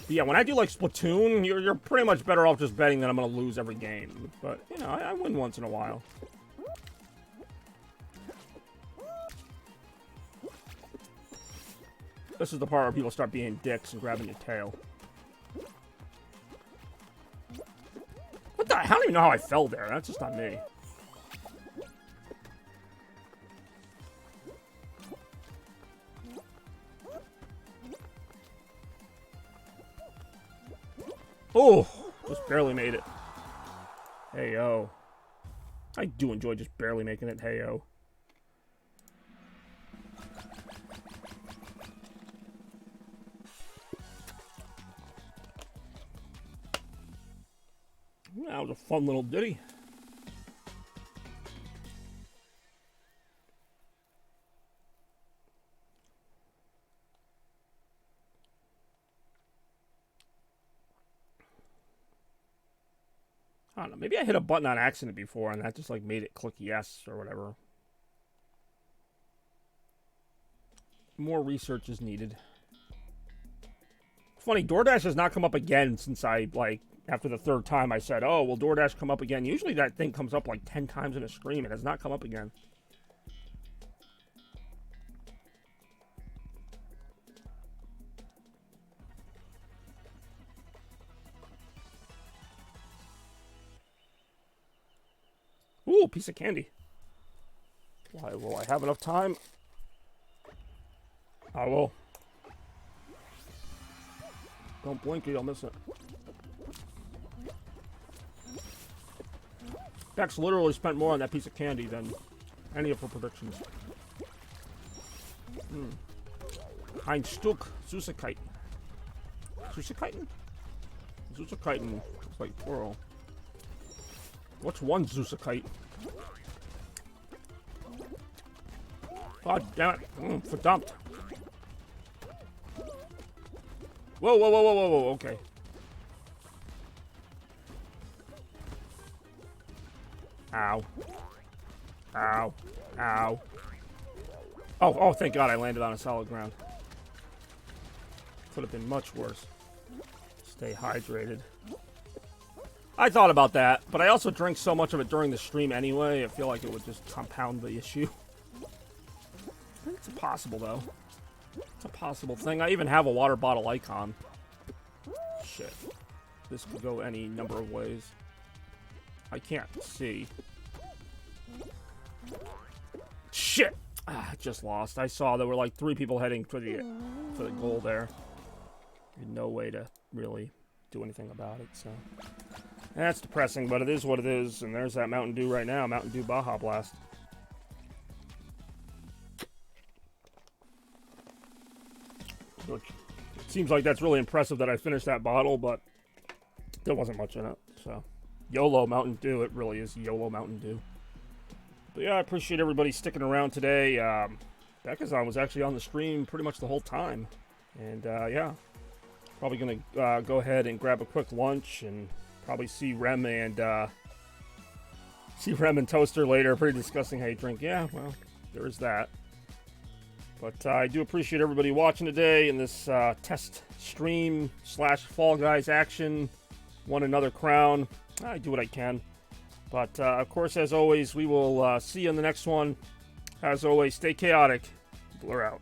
Speaker 2: But yeah, when I do, like, Splatoon, you're pretty much better off just betting that I'm going to lose every game. But, you know, I win once in a while. This is the part where people start being dicks and grabbing your tail. What the? I don't even know how I fell there. That's just on me. Oh, just barely made it. Hey, yo. I do enjoy just barely making it. Hey, yo. That was a fun little ditty. I don't know, maybe I hit a button on accident before and that just like made it click yes or whatever. More research is needed. funny. DoorDash has not come up again since I, like, after the third time I said, oh, will DoorDash come up again? Usually that thing comes up like 10 times in a stream. It has not come up again. Ooh, piece of candy. Why, will I have enough time? I will. Don't blink or you'll miss it. Bex literally spent more on that piece of candy than any of her predictions. Ein Stück Süßigkeit. Süßigkeiten? Süßigkeiten. It's like plural. What's one Süßigkeit? God damn it. Verdammt. Whoa, whoa, whoa, whoa, whoa, whoa, okay. Ow. Ow. Ow. Oh, thank God I landed on a solid ground. Could have been much worse. Stay hydrated. I thought about that, but I also drink so much of it during the stream anyway, I feel like it would just compound the issue. It's possible, though. It's a possible thing. I even have a water bottle icon. Shit. This could go any number of ways. I can't see. Shit! I just lost. I saw there were like 3 people heading for the goal there. No way to really do anything about it, so... That's depressing, but it is what it is. And there's that Mountain Dew right now. Mountain Dew Baja Blast. Which seems like that's really impressive that I finished that bottle, but there wasn't much in it. So, YOLO Mountain Dew. It really is YOLO Mountain Dew. But yeah, I appreciate everybody sticking around today. Bekazan was actually on the stream pretty much the whole time. And yeah, probably going to go ahead and grab a quick lunch and probably see Rem and Toaster later. Pretty discussing how you drink. Yeah, well, there is that. But I do appreciate everybody watching today in this test stream / Fall Guys action. Won another crown. I do what I can. But of course, as always, we will see you in the next one. As always, stay chaotic. Blur out.